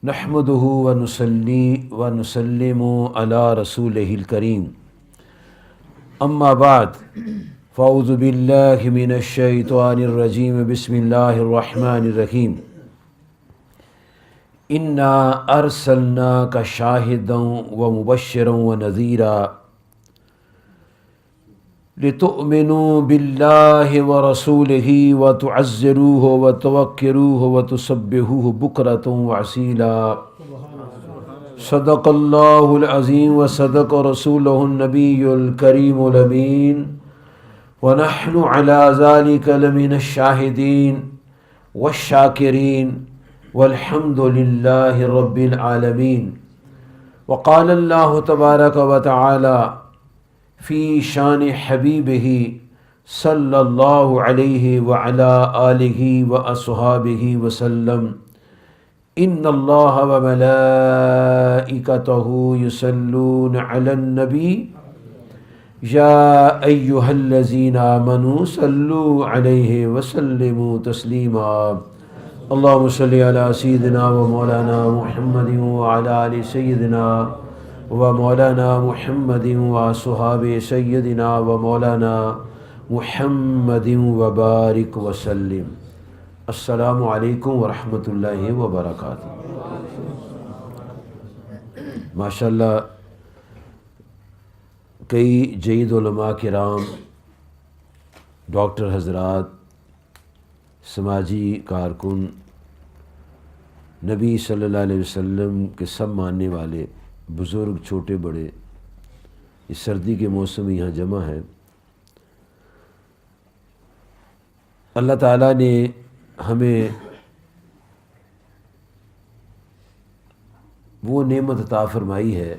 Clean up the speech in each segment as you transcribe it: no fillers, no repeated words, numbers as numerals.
نحمده ونصلي ونسلم على رسوله الكريم اما بعد فاعوذ بالله من الشيطان الرجيم بسم الله الرحمن الرحيم انا ارسلناك شاهدا ومبشرا ونذيرا لتؤمنوا بالله ورسوله وتعزروه وتوقروه وتسبحوه بكرة وأصيلا صدق الله العظيم وصدق رسوله النبي الكريم الأمين ونحن على ذلك لمن الشاهدين والشاكرين والحمد لله رب العالمين. وقال الله تبارك وتعالى فی شان حبیبہ صلی اللہ علیہ وعلی آلہ واصحابہ وسلم ان اللہ وملائکتہ یصلون علی النبی یا ایہا الذین آمنوا صلوا علیہ وسلموا تسلیما. اللہم صلی علی سیدنا و مولانا محمد وعلی آل سیدنا و مولانا محمد و صحاب سیدنا و مولانا محمد وبارک وسلم. السلام علیکم ورحمۃ اللہ وبرکاتہ. ماشاءاللہ کئی جید علماء کرام، ڈاکٹر حضرات، سماجی کارکن، نبی صلی اللہ علیہ وسلم کے سب ماننے والے بزرگ چھوٹے بڑے اس سردی کے موسم میں یہاں جمع ہیں. اللہ تعالیٰ نے ہمیں وہ نعمت عطا فرمائی ہے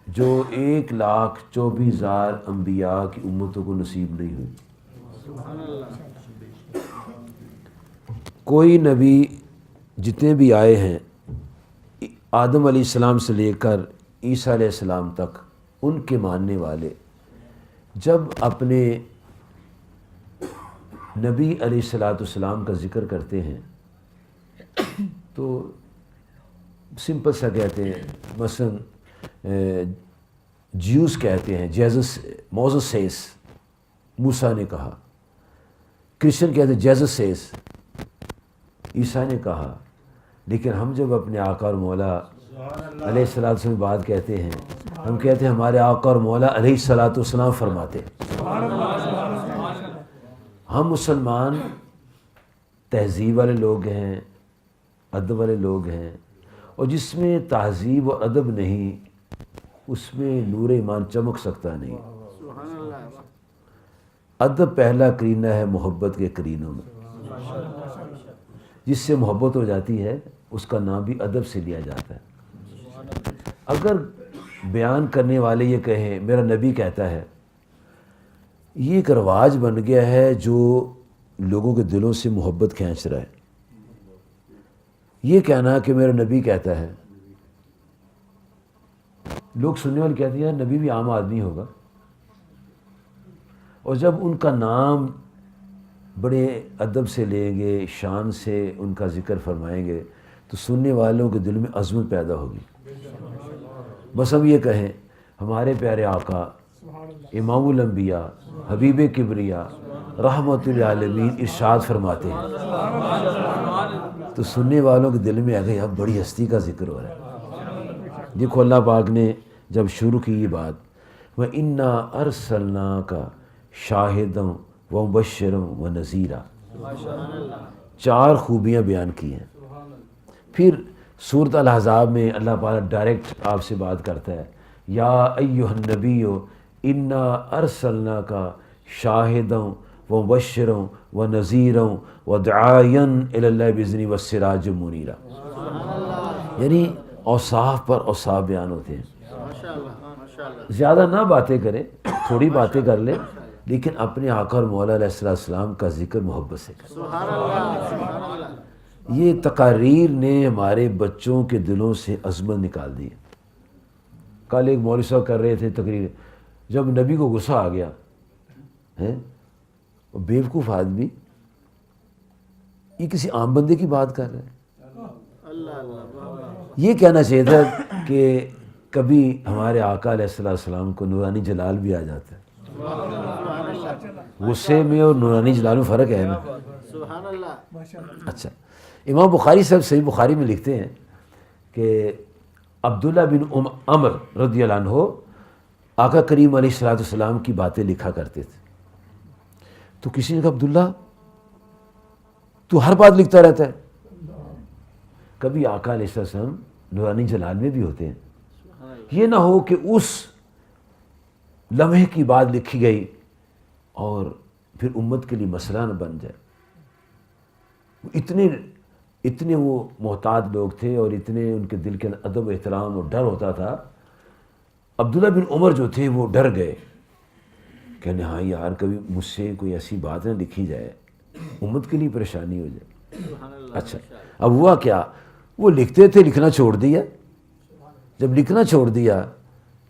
جو 1,24,000 انبیاء کی امتوں کو نصیب نہیں ہوئی. کوئی نبی جتنے بھی آئے ہیں آدم علیہ السلام سے لے کر عیسیٰ علیہ السلام تک، ان کے ماننے والے جب اپنے نبی علیہ السلام کا ذکر کرتے ہیں تو سمپل سا کہتے ہیں. مثلا جیوز کہتے ہیں موزس سیس، موسیٰ نے کہا. کرسچن کہتے ہیں جیزس سیس، عیسیٰ نے کہا. لیکن ہم جب اپنے آقا اور مولا علیہ السلام سے بات کہتے ہیں، ہم کہتے ہیں ہمارے آقا اور مولا علیہ السلام فرماتے. ہم مسلمان تہذیب والے لوگ ہیں، ادب والے لوگ ہیں، اور جس میں تہذیب و ادب نہیں اس میں نور ایمان چمک سکتا نہیں. ادب پہلا کرینہ ہے محبت کے کرینوں میں. جس سے محبت ہو جاتی ہے اس کا نام بھی ادب سے لیا جاتا ہے. اگر بیان کرنے والے یہ کہیں میرا نبی کہتا ہے، یہ ایک رواج بن گیا ہے جو لوگوں کے دلوں سے محبت کھینچ رہا ہے. یہ کہنا کہ میرا نبی کہتا ہے، لوگ سننے والے کہتے ہیں یار نبی بھی عام آدمی ہوگا. اور جب ان کا نام بڑے ادب سے لیں گے، شان سے ان کا ذکر فرمائیں گے تو سننے والوں کے دل میں عظمت پیدا ہوگی. بس ہم یہ کہیں ہمارے پیارے آقا امام الانبیاء حبیب کبریا رحمت للعالمین ارشاد فرماتے ہیں تو سننے والوں کے دل میں آگے اب بڑی ہستی کا ذکر ہو رہا ہے. دیکھو اللہ پاک نے جب شروع کی یہ بات وَإِنَّا أَرْسَلْنَاكَ شَاهِدًا وَمُبَشِّرًا وَنَذِيرًا، 4 خوبیاں بیان کی ہیں. پھر سورۃ الاحزاب میں اللہ تعالیٰ ڈائریکٹ آپ سے بات کرتا ہے یا ایھا النبی انا ارسلناک شاہدا ومبشرا ونذیرا وداعیا الی اللہ باذنہ وسراجا منیرا. یعنی اوصاف پر اوصاف بیان ہوتے ہیں. زیادہ نہ باتیں کریں، تھوڑی باتیں کر لیں، لیکن اپنے آقا اور مولا علیہ السلام کا ذکر محبت سے کریں. یہ تقاریر نے ہمارے بچوں کے دلوں سے عظمت نکال دی. کل ایک مولوی صاحب کر رہے تھے تقریر، جب نبی کو غصہ آ گیا بیوقوف آدمی یہ کسی عام بندے کی بات کر رہے ہیں. یہ کہنا چاہیے تھا کہ کبھی ہمارے آقا علیہ السلام کو نورانی جلال بھی آ جاتا ہے. غصے میں اور نورانی جلال میں فرق ہے نا. اچھا، امام بخاری صاحب صحیح بخاری میں لکھتے ہیں کہ عبداللہ بن عمر رضی اللہ عنہ آقا کریم علیہ السلام کی باتیں لکھا کرتے تھے. تو کسی نے کہا عبداللہ تو ہر بات لکھتا رہتا ہے. کبھی آقا علیہ السلام نورانی جلال میں بھی ہوتے ہیں. یہ نہ ہو کہ اس لمحے کی بات لکھی گئی اور پھر امت کے لیے مسئلہ نہ بن جائے. اتنے وہ محتاط لوگ تھے اور اتنے ان کے دل کے اندر ادب و احترام اور ڈر ہوتا تھا. عبداللہ بن عمر جو تھے وہ ڈر گئے، کہنے ہاں یار کبھی مجھ سے کوئی ایسی بات نہ لکھی جائے، امت کے لیے پریشانی ہو جائے. اچھا، اب ہوا کیا، وہ لکھتے تھے، لکھنا چھوڑ دیا. جب لکھنا چھوڑ دیا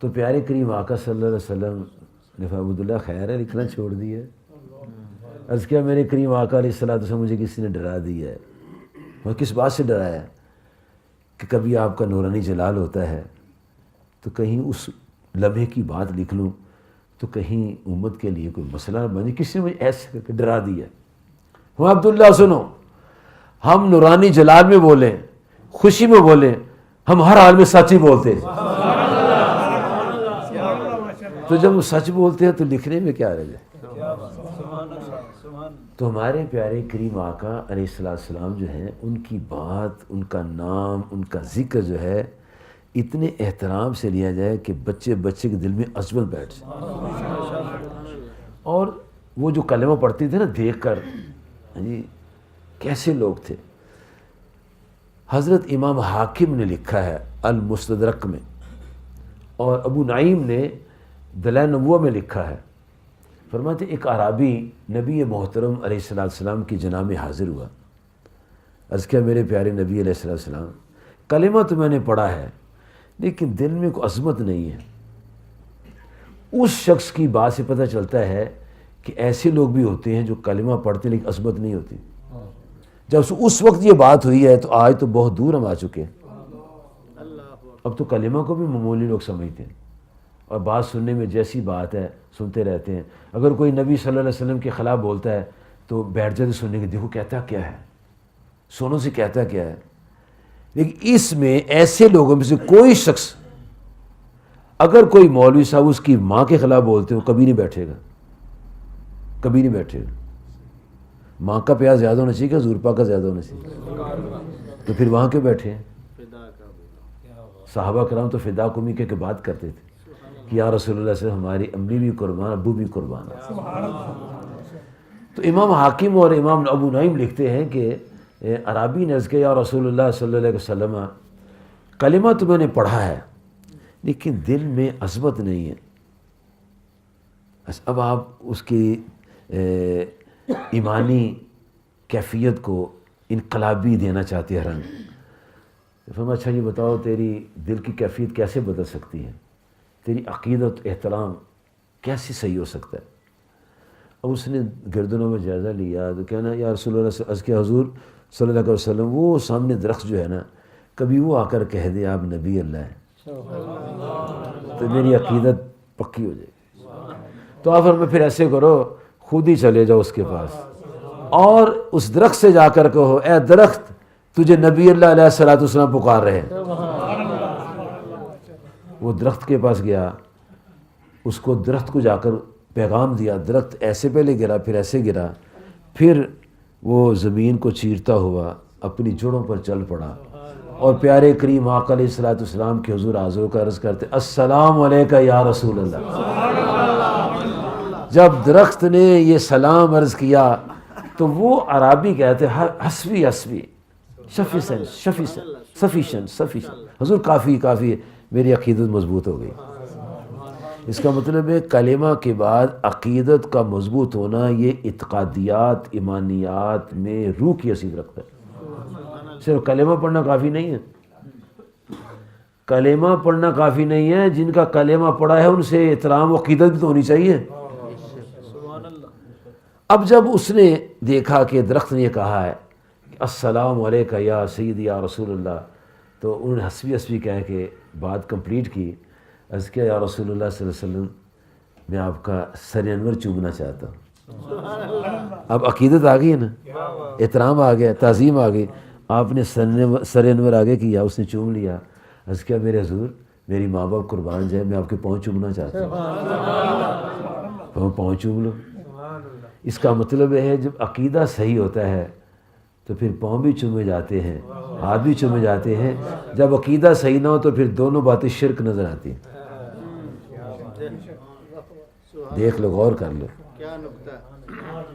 تو پیارے کریم آقا صلی اللہ علیہ وسلم نے فرمایا عبداللہ خیر ہے لکھنا چھوڑ دیا. عرض کیا میرے کریم آقا علیہ السلام مجھے کسی نے ڈرا دیا ہے. اور کس بات سے ڈرایا ہے؟ کہ کبھی آپ کا نورانی جلال ہوتا ہے تو کہیں اس لمحے کی بات لکھ لوں تو کہیں امت کے لیے کوئی مسئلہ نہ بنے. کسی نے مجھے ایسے کر کے ڈرا دیا. ہاں عبداللہ سنو، ہم نورانی جلال میں بولیں، خوشی میں بولیں، ہم ہر حال میں سچ ہی بولتے ہیں. تو جب وہ سچ بولتے ہیں تو لکھنے میں کیا رہ جائے. تو ہمارے پیارے کریم آقا علیہ السلام جو ہیں، ان کی بات، ان کا نام، ان کا ذکر جو ہے اتنے احترام سے لیا جائے کہ بچے کے دل میں عظمت بیٹھ جائے. اور وہ جو کلمہ پڑھتے تھے نا دیکھ کر، جی کیسے لوگ تھے. حضرت امام حاکم نے لکھا ہے المستدرک میں، اور ابو نعیم نے دلائل نبوہ میں لکھا ہے. فرماتے ایک اعرابی نبی محترم علیہ السلام کی جناب میں حاضر ہوا. عرض کیا میرے پیارے نبی علیہ السلام، کلمہ تو میں نے پڑھا ہے لیکن دل میں کوئی عظمت نہیں ہے. اس شخص کی بات سے پتہ چلتا ہے کہ ایسے لوگ بھی ہوتے ہیں جو کلمہ پڑھتے ہیں لیکن عظمت نہیں ہوتی. جب اس وقت یہ بات ہوئی ہے تو آج تو بہت دور ہم آ چکے ہیں. اب تو کلمہ کو بھی معمولی لوگ سمجھتے ہیں اور بات سننے میں جیسی بات ہے سنتے رہتے ہیں. اگر کوئی نبی صلی اللہ علیہ وسلم کے خلاف بولتا ہے تو بیٹھ جاتے سننے کے، دیکھو کہتا کیا ہے، سنو سے کہتا کیا ہے. لیکن اس میں ایسے لوگوں میں سے کوئی شخص، اگر کوئی مولوی صاحب اس کی ماں کے خلاف بولتے ہو کبھی نہیں بیٹھے گا، کبھی نہیں بیٹھے گا. ماں کا پیار زیادہ ہونا چاہیے کہ حضور پاک کا زیادہ ہونا چاہیے؟ تو پھر وہاں کیوں بیٹھے ہیں؟ صحابہ کرام تو فدا قومی کے بات کرتے تھے کہ یا رسول اللہ صلی اللہ علیہ وسلم ہماری امی بھی قربان، ابو بھی قربان. تو امام حاکم اور امام ابو نعیم لکھتے ہیں کہ عرابی نے عرض کیا یا رسول اللہ صلی اللہ علیہ وسلم، کلمہ تو میں نے پڑھا ہے لیکن دل میں عظمت نہیں ہے. اب آپ اس کی ایمانی کیفیت کو انقلابی دینا چاہتے ہیں رنگ. فرمایا اچھا یہ بتاؤ تیری دل کی کیفیت کیسے بدل سکتی ہے، تیری عقیدت احترام کیسے صحیح ہو سکتا ہے. اب اس نے گردنوں میں جائزہ لیا تو کہنا یا رسول اللہ عرض کیا حضور صلی اللہ علیہ وسلم، وہ سامنے درخت جو ہے نا کبھی وہ آ کر کہہ دے آپ نبی اللہ ہیں تو میری عقیدت پکی ہو جائے گی. تو آپ فرمایا پھر ایسے کرو، خود ہی چلے جاؤ اس کے پاس اور اس درخت سے جا کر کہو اے درخت تجھے نبی اللہ علیہ السلام پکار رہے ہیں. وہ درخت کے پاس گیا، اس کو درخت کو جا کر پیغام دیا. درخت ایسے پہلے گرا، پھر ایسے گرا، پھر وہ زمین کو چیرتا ہوا اپنی جڑوں پر چل پڑا اور پیارے کریم آقا علیہ السلام کے حضور حاضر کا عرض کرتے السلام علیکہ یا رسول اللہ. جب درخت نے یہ سلام عرض کیا تو وہ عرابی کہتے حسبی حسبی سفیشن حضور کافی ہے، میری عقیدت مضبوط ہو گئی. اس کا مطلب ہے کلمہ کے بعد عقیدت کا مضبوط ہونا یہ اعتقادیات ایمانیات میں روح کی حیثیت رکھتا ہے. صرف کلمہ پڑھنا کافی نہیں ہے. کلمہ پڑھنا کافی نہیں ہے، جن کا کلمہ پڑھا ہے ان سے احترام و عقیدت بھی تو ہونی چاہیے. اب جب اس نے دیکھا کہ درخت نے یہ کہا ہے کہ السلام علیکہ یا سیدی یا رسول اللہ، تو انہوں نے حسبی حسبی کہہ کے بات کمپلیٹ کی. عرض کیا یا رسول اللہ صلی اللہ علیہ وسلم میں آپ کا سر انور چومنا چاہتا ہوں. اب عقیدت آ گئی ہے نا، احترام آ گیا، تعظیم آ گئی. آپ نے سر انور آگے کیا، اس نے چوم لیا. عرض کیا میرے حضور میری ماں باپ قربان جائے، میں آپ کے پاؤں چومنا چاہتا ہوں. پاؤں چوم لو. اس کا مطلب ہے جب عقیدہ صحیح ہوتا ہے تو پھر پاؤں بھی چومے جاتے ہیں، ہاتھ بھی چومے جاتے ہیں. جب عقیدہ صحیح نہ ہو تو پھر دونوں باتیں شرک نظر آتی ہیں. دیکھ لو، غور کر لو.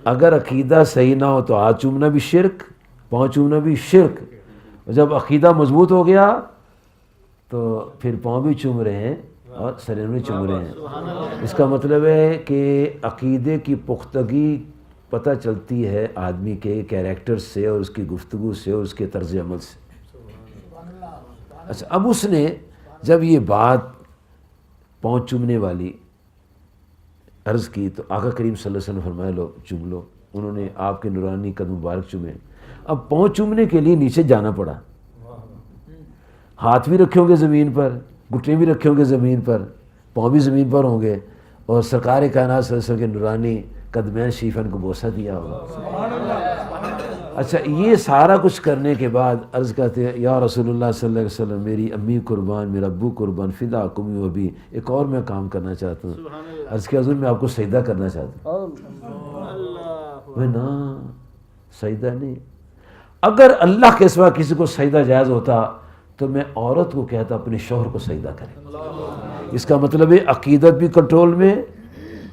اگر عقیدہ صحیح نہ ہو تو ہاتھ چومنا بھی شرک، پاؤں چومنا بھی شرک. اور جب عقیدہ مضبوط ہو گیا تو پھر پاؤں بھی چوم رہے ہیں اور سر بھی چوم رہے ہیں. اس کا مطلب ہے کہ عقیدے کی پختگی پتہ چلتی ہے آدمی کے کیریکٹر سے اور اس کی گفتگو سے اور اس کے طرز عمل سے. اچھا، اب اس نے جب یہ بات پاؤں چومنے والی عرض کی تو آقا کریم صلی اللہ علیہ وسلم فرمایا لو چوم لو. انہوں نے آپ کے نورانی قدم مبارک چومے. اب پاؤں چومنے کے لیے نیچے جانا پڑا. ہاتھ بھی رکھے ہوں گے زمین پر، گھٹنے بھی رکھے ہوں گے زمین پر، پاؤں بھی زمین پر ہوں گے، اور سرکار کائنات صلی اللہ علیہ وسلم کے نورانی قدمین شریفین کو بوسہ دیا ہوگا. اچھا، یہ سارا کچھ کرنے کے بعد عرض کرتے ہیں یا رسول اللہ صلی اللہ علیہ وسلم میری امی قربان، میرا ابو قربان، فدا کمی و ابی، ایک اور میں کام کرنا چاہتا ہوں. عرض کیا حضور میں آپ کو سجدہ کرنا چاہتا ہوں. میں نا سجدہ نہیں. اگر اللہ کے سوا کسی کو سجدہ جائز ہوتا تو میں عورت کو کہتا اپنے شوہر کو سجدہ کرے. اس کا مطلب ہے عقیدت بھی کنٹرول میں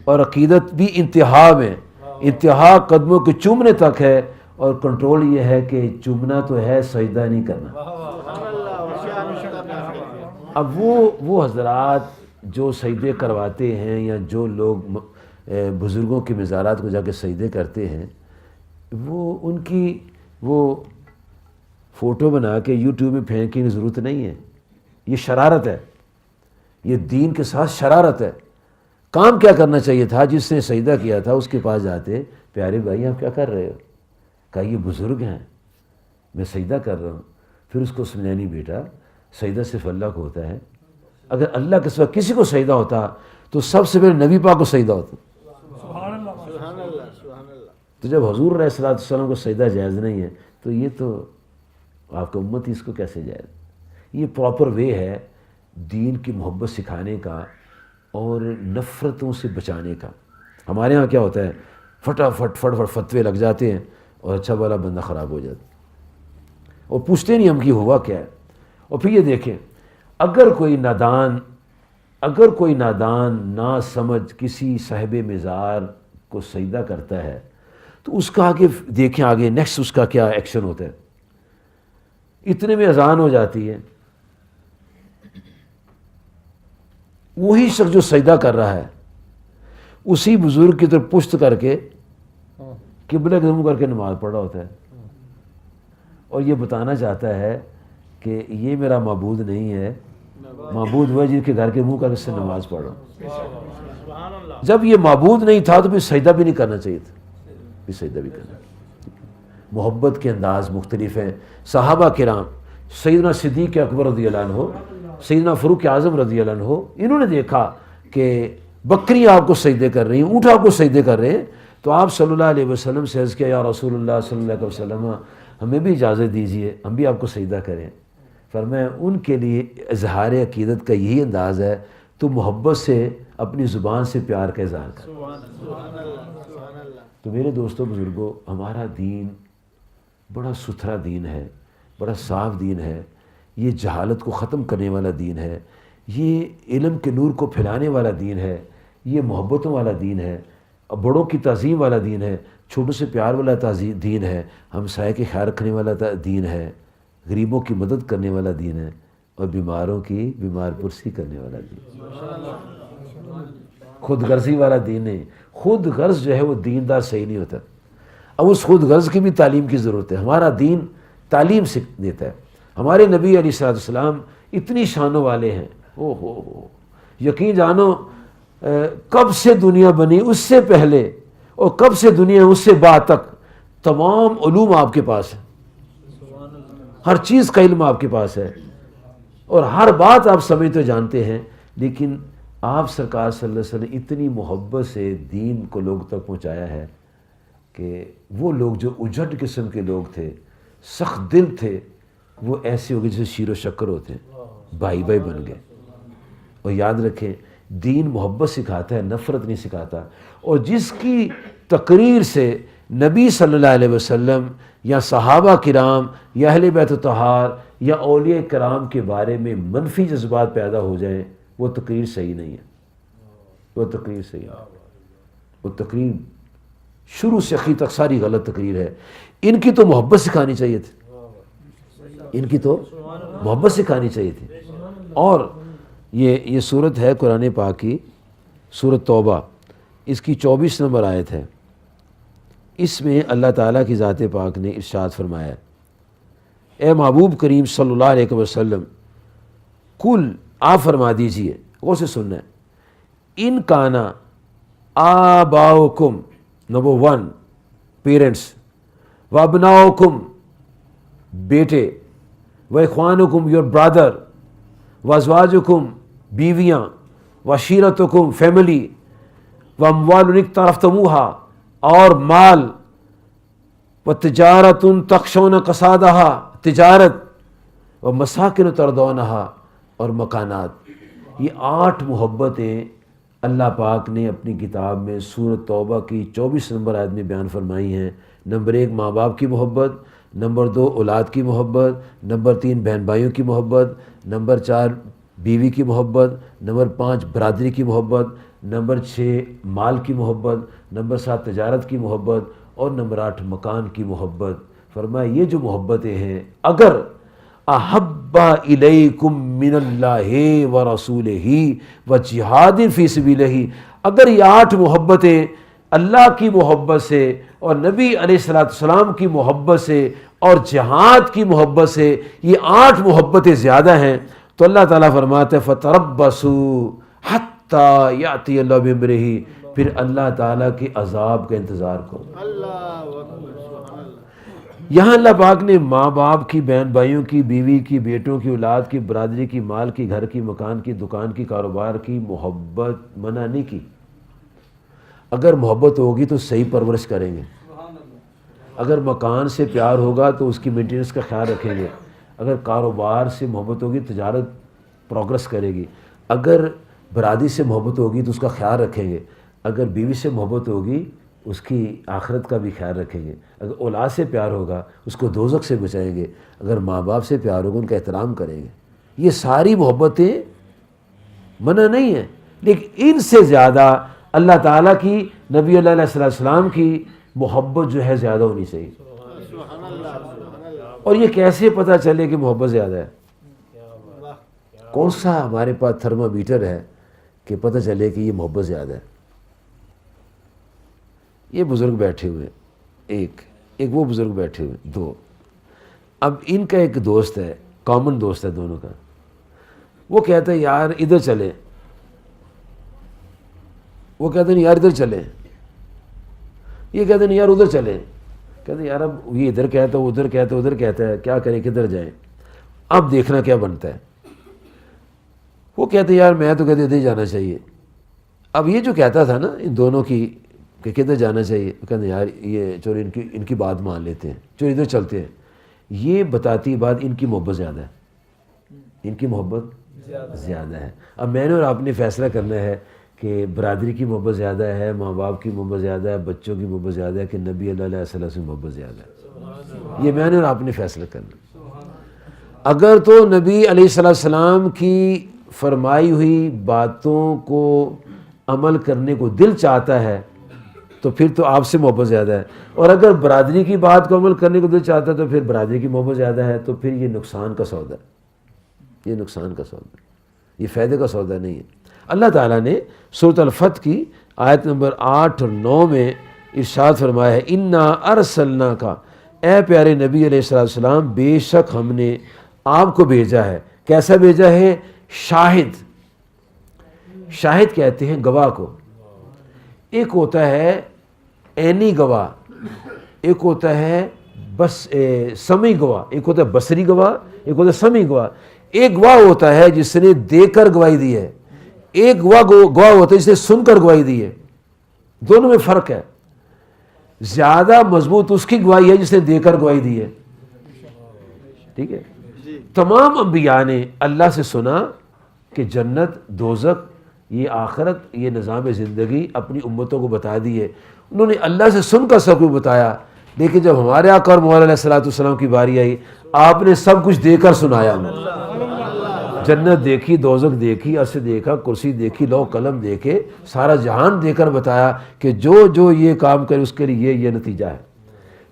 اور عقیدت بھی انتہا میں. انتہا قدموں کے چومنے تک ہے اور کنٹرول یہ ہے کہ چومنا تو ہے، سجدہ نہیں کرنا. اب وہ حضرات جو سجدے کرواتے ہیں یا جو لوگ بزرگوں کے مزارات کو جا کے سجدے کرتے ہیں، وہ ان کی وہ فوٹو بنا کے یوٹیوب میں پھینکنے کی ضرورت نہیں ہے. یہ شرارت ہے، یہ دین کے ساتھ شرارت ہے. کام کیا کرنا چاہیے تھا؟ جس نے سجدہ کیا تھا اس کے پاس جاتے، پیارے بھائی آپ کیا کر رہے ہو؟ کہا یہ بزرگ ہیں، میں سجدہ کر رہا ہوں. پھر اس کو سمجھانی بیٹا سجدہ صرف اللہ کو ہوتا ہے. اگر اللہ کے سوا کسی کو سجدہ ہوتا تو سب سے پہلے نبی پاک کو سجدہ ہوتا. تو جب حضور علیہ الصلوۃ والسلام کو سجدہ جائز نہیں ہے تو یہ تو آپ کا امت ہی اس کو کیسے جائز؟ یہ پراپر وے ہے دین کی محبت سکھانے کا اور نفرتوں سے بچانے کا. ہمارے ہاں کیا ہوتا ہے، فٹ فتوے لگ جاتے ہیں اور اچھا والا بندہ خراب ہو جاتا اور پوچھتے نہیں ہم کی ہوا کیا ہے. اور پھر یہ دیکھیں اگر کوئی نادان نا سمجھ کسی صاحب مزار کو سجدہ کرتا ہے تو اس کا آگے دیکھیں، آگے نیکسٹ اس کا کیا ایکشن ہوتا ہے. اتنے میں اذان ہو جاتی ہے، وہی شخص جو سجدہ کر رہا ہے اسی بزرگ کی طرف پشت کر کے قبلہ کے منہ کر کے نماز پڑھ رہا ہوتا ہے اور یہ بتانا چاہتا ہے کہ یہ میرا معبود نہیں ہے، معبود وہ جن کے گھر کے منہ کر کے سے نماز پڑھ رہا ہوں. جب یہ معبود نہیں تھا تو پھر سجدہ بھی نہیں کرنا چاہیے تھا، پھر سجدہ بھی کرنا. محبت کے انداز مختلف ہیں. صحابہ کرام سیدنا صدیق اکبر رضی اللہ عنہ، سیدنا فاروق اعظم رضی اللہ عنہ، انہوں نے دیکھا کہ بکریاں آپ کو سجدے کر رہی ہیں، اونٹ آپ کو سجدے کر رہے ہیں، تو آپ صلی اللہ علیہ وسلم سے عرض کیا یا رسول اللہ صلی اللہ علیہ وسلم ہمیں بھی اجازت دیجیے، ہم بھی آپ کو سجدہ کریں. فرمایا ان کے لیے اظہار عقیدت کا یہی انداز ہے تو محبت سے اپنی زبان سے پیار کا اظہار کر. تو میرے دوستوں بزرگوں، ہمارا دین بڑا ستھرا دین ہے، بڑا صاف دین ہے. یہ جہالت کو ختم کرنے والا دین ہے، یہ علم کے نور کو پھیلانے والا دین ہے، یہ محبتوں والا دین ہے، بڑوں کی تعظیم والا دین ہے، چھوٹوں سے پیار والا دین ہے، ہمسائے کے خیال رکھنے والا دین ہے، غریبوں کی مدد کرنے والا دین ہے، اور بیماروں کی بیمار پرسی کرنے والا دین. خود غرضی والا دین نہیں. خود غرض جو ہے وہ دیندار صحیح نہیں ہوتا. اب اس خود غرض کی بھی تعلیم کی ضرورت ہے. ہمارا دین تعلیم سے دیتا ہے. ہمارے نبی علیہ الصلوۃ والسلام اتنی شانوں والے ہیں، یقین جانو کب سے دنیا بنی اس سے پہلے اور کب سے دنیا اس سے بعد تک تمام علوم آپ کے پاس ہیں. ہر چیز کا علم آپ کے پاس ہے اور ہر بات آپ سمجھتے جانتے ہیں، لیکن آپ سرکار صلی اللہ علیہ وسلم نے اتنی محبت سے دین کو لوگ تک پہنچایا ہے کہ وہ لوگ جو اجڑ قسم کے لوگ تھے، سخت دل تھے، وہ ایسے ہو گئے جیسے شیر و شکر ہوتے ہیں، بھائی بھائی بن گئے۔ اور یاد رکھیں، دین محبت سکھاتا ہے، نفرت نہیں سکھاتا۔ اور جس کی تقریر سے نبی صلی اللہ علیہ وسلم یا صحابہ کرام یا اہل بیت الطہار یا اولیاء کرام کے بارے میں منفی جذبات پیدا ہو جائیں، وہ تقریر صحیح نہیں ہے، وہ تقریر صحیح ہے، وہ تقریر شروع سے آخر تک ساری غلط تقریر ہے۔ ان کی تو محبت سکھانی چاہیے تھی، ان کی تو محبت سکھانی چاہیے تھی۔ اور یہ صورت ہے قرآن پاک کی سورۃ توبہ، اس کی 24 نمبر آیت ہے۔ اس میں اللہ تعالیٰ کی ذات پاک نے ارشاد فرمایا ہے، اے محبوب کریم صلی اللہ علیہ وسلم، کل آپ فرما دیجئے، غور سے سننا ہے، ان کانا آباؤکم، نمبر 1 پیرنٹس، وابناؤکم بیٹے، واخوانکم یور برادر، وازواجکم بیویاں، وعشیرتکم فیملی، واموال اقترفتموہا اور مال، وتجارت تخشون کسادہا تجارت، ومساکن ترضونہا اور مکانات۔ یہ 8 محبتیں اللہ پاک نے اپنی کتاب میں سورۃ توبہ کی 24 نمبر آیت میں بیان فرمائی ہیں۔ نمبر 1 ماں باپ کی محبت، نمبر 2 اولاد کی محبت، نمبر 3 بہن بھائیوں کی محبت، نمبر 4 بیوی کی محبت، نمبر 5 برادری کی محبت، نمبر 6 مال کی محبت، نمبر 7 تجارت کی محبت، اور نمبر 8 مکان کی محبت۔ فرمایا یہ جو محبتیں ہیں، اگر احب الیکم من اللہ ورسولہ وجہاد فی سبیلہ، اگر یہ 8 محبتیں اللہ کی محبت سے اور نبی علیہ السلام کی محبت سے اور جہاد کی محبت سے یہ 8 محبتیں زیادہ ہیں، تو اللہ تعالیٰ فرماتا ہے فتربصوا حتی یأتی اللہ بامرہ، پھر اللہ تعالیٰ کے عذاب کا انتظار کرو۔ یہاں اللہ پاک نے ماں باپ کی، بہن بھائیوں کی، بیوی کی، بیٹوں کی، اولاد کی، برادری کی، مال کی، گھر کی، مکان کی، دکان کی، کاروبار کی محبت منع نہیں کی۔ اگر محبت ہوگی تو صحیح پرورش کریں گے، اگر مکان سے پیار ہوگا تو اس کی مینٹیننس کا خیال رکھیں گے، اگر کاروبار سے محبت ہوگی تجارت پروگرس کرے گی، اگر برادری سے محبت ہوگی تو اس کا خیال رکھیں گے، اگر بیوی سے محبت ہوگی اس کی آخرت کا بھی خیال رکھیں گے، اگر اولاد سے پیار ہوگا اس کو دوزخ سے بچائیں گے، اگر ماں باپ سے پیار ہوگا ان کا احترام کریں گے۔ یہ ساری محبتیں منع نہیں ہیں، لیکن ان سے زیادہ اللہ تعالیٰ کی، نبی اللہ علیہ السلام کی محبت جو ہے زیادہ ہونی چاہیے۔ اور یہ کیسے پتہ چلے کہ محبت زیادہ ہے؟ کون سا ہمارے پاس تھرما میٹر ہے کہ پتہ چلے کہ یہ محبت زیادہ ہے؟ یہ بزرگ بیٹھے ہوئے، ایک وہ بزرگ بیٹھے ہوئے، 2۔ اب ان کا ایک دوست ہے، کامن دوست ہے دونوں کا، وہ کہتا ہے یار ادھر چلیں، وہ کہتے ہیں یار ادھر چلیں، یہ کہتے ہیں یار ادھر چلیں، کہتے ہیں یار اب یہ ادھر کہتا ہے، ادھر کہتا ہے، ادھر کہتا ہے، کیا کریں، کدھر جائیں؟ اب دیکھنا کیا بنتا ہے۔ وہ کہتے ہیں یار میں تو کہتے ادھر جانا چاہیے۔ اب یہ جو کہتا تھا نا ان دونوں کی کہ کدھر جانا چاہیے، وہ کہتے ہیں یار یہ چلو ان کی بات مان لیتے ہیں، چلو ادھر چلتے ہیں۔ یہ بتاتی بات ان کی محبت زیادہ ہے، ان کی محبت زیادہ ہے۔ اب میں نے اور آپ نے فیصلہ کرنا ہے کہ برادری کی محبت زیادہ ہے، ماں باپ کی محبت زیادہ ہے، بچوں کی محبت زیادہ ہے، کہ نبی اللہ علیہ وسلم سے محبت زیادہ ہے۔ یہ میں نے اور آپ نے فیصلہ کرنا۔ اگر تو نبی علیہ السلام کی فرمائی ہوئی باتوں کو عمل کرنے کو دل چاہتا ہے تو پھر تو آپ سے محبت زیادہ ہے، اور اگر برادری کی بات کو عمل کرنے کو دل چاہتا ہے تو پھر برادری کی محبت زیادہ ہے، تو پھر یہ نقصان کا سودا ہے، یہ نقصان کا سودا ہے، یہ فائدے کا سودا نہیں ہے۔ اللہ تعالیٰ نے سورۃ الفتح کی آیت نمبر 8 اور 9 میں ارشاد فرمایا ہے، انا ارسلناک، اے پیارے نبی علیہ السلام، بے شک ہم نے آپ کو بھیجا ہے۔ کیسا بھیجا ہے؟ شاہد، شاہد کہتے ہیں گواہ کو۔ ایک ہوتا ہے عینی گواہ، ایک ہوتا ہے بس سمعی گواہ، ایک ہوتا ہے بصری گواہ، ایک ہوتا ہے سمعی گواہ۔ ایک گواہ ہوتا ہے جس نے دیکھ کر گواہی دی ہے، ایک گواہ ہوتا ہے جس نے سن کر گواہی دی ہے، دونوں میں فرق ہے۔ زیادہ مضبوط اس کی گواہی ہے جس نے دیکھ کر گواہی دی ہے، ٹھیک ہے۔ تمام انبیاء نے اللہ سے سنا کہ جنت، دوزخ، یہ آخرت، یہ نظام زندگی اپنی امتوں کو بتا دی ہے، انہوں نے اللہ سے سن کر سب کو بتایا۔ لیکن جب ہمارے آقا اور مولا علیہ السلام کی باری آئی، آپ نے سب کچھ دے کر سنایا ہمیں۔ جنت دیکھی، دوزخ دیکھی، عرش دیکھا، کرسی دیکھی، لوح قلم دیکھے، سارا جہان دے کر بتایا کہ جو جو یہ کام کرے اس کے لیے یہ نتیجہ ہے۔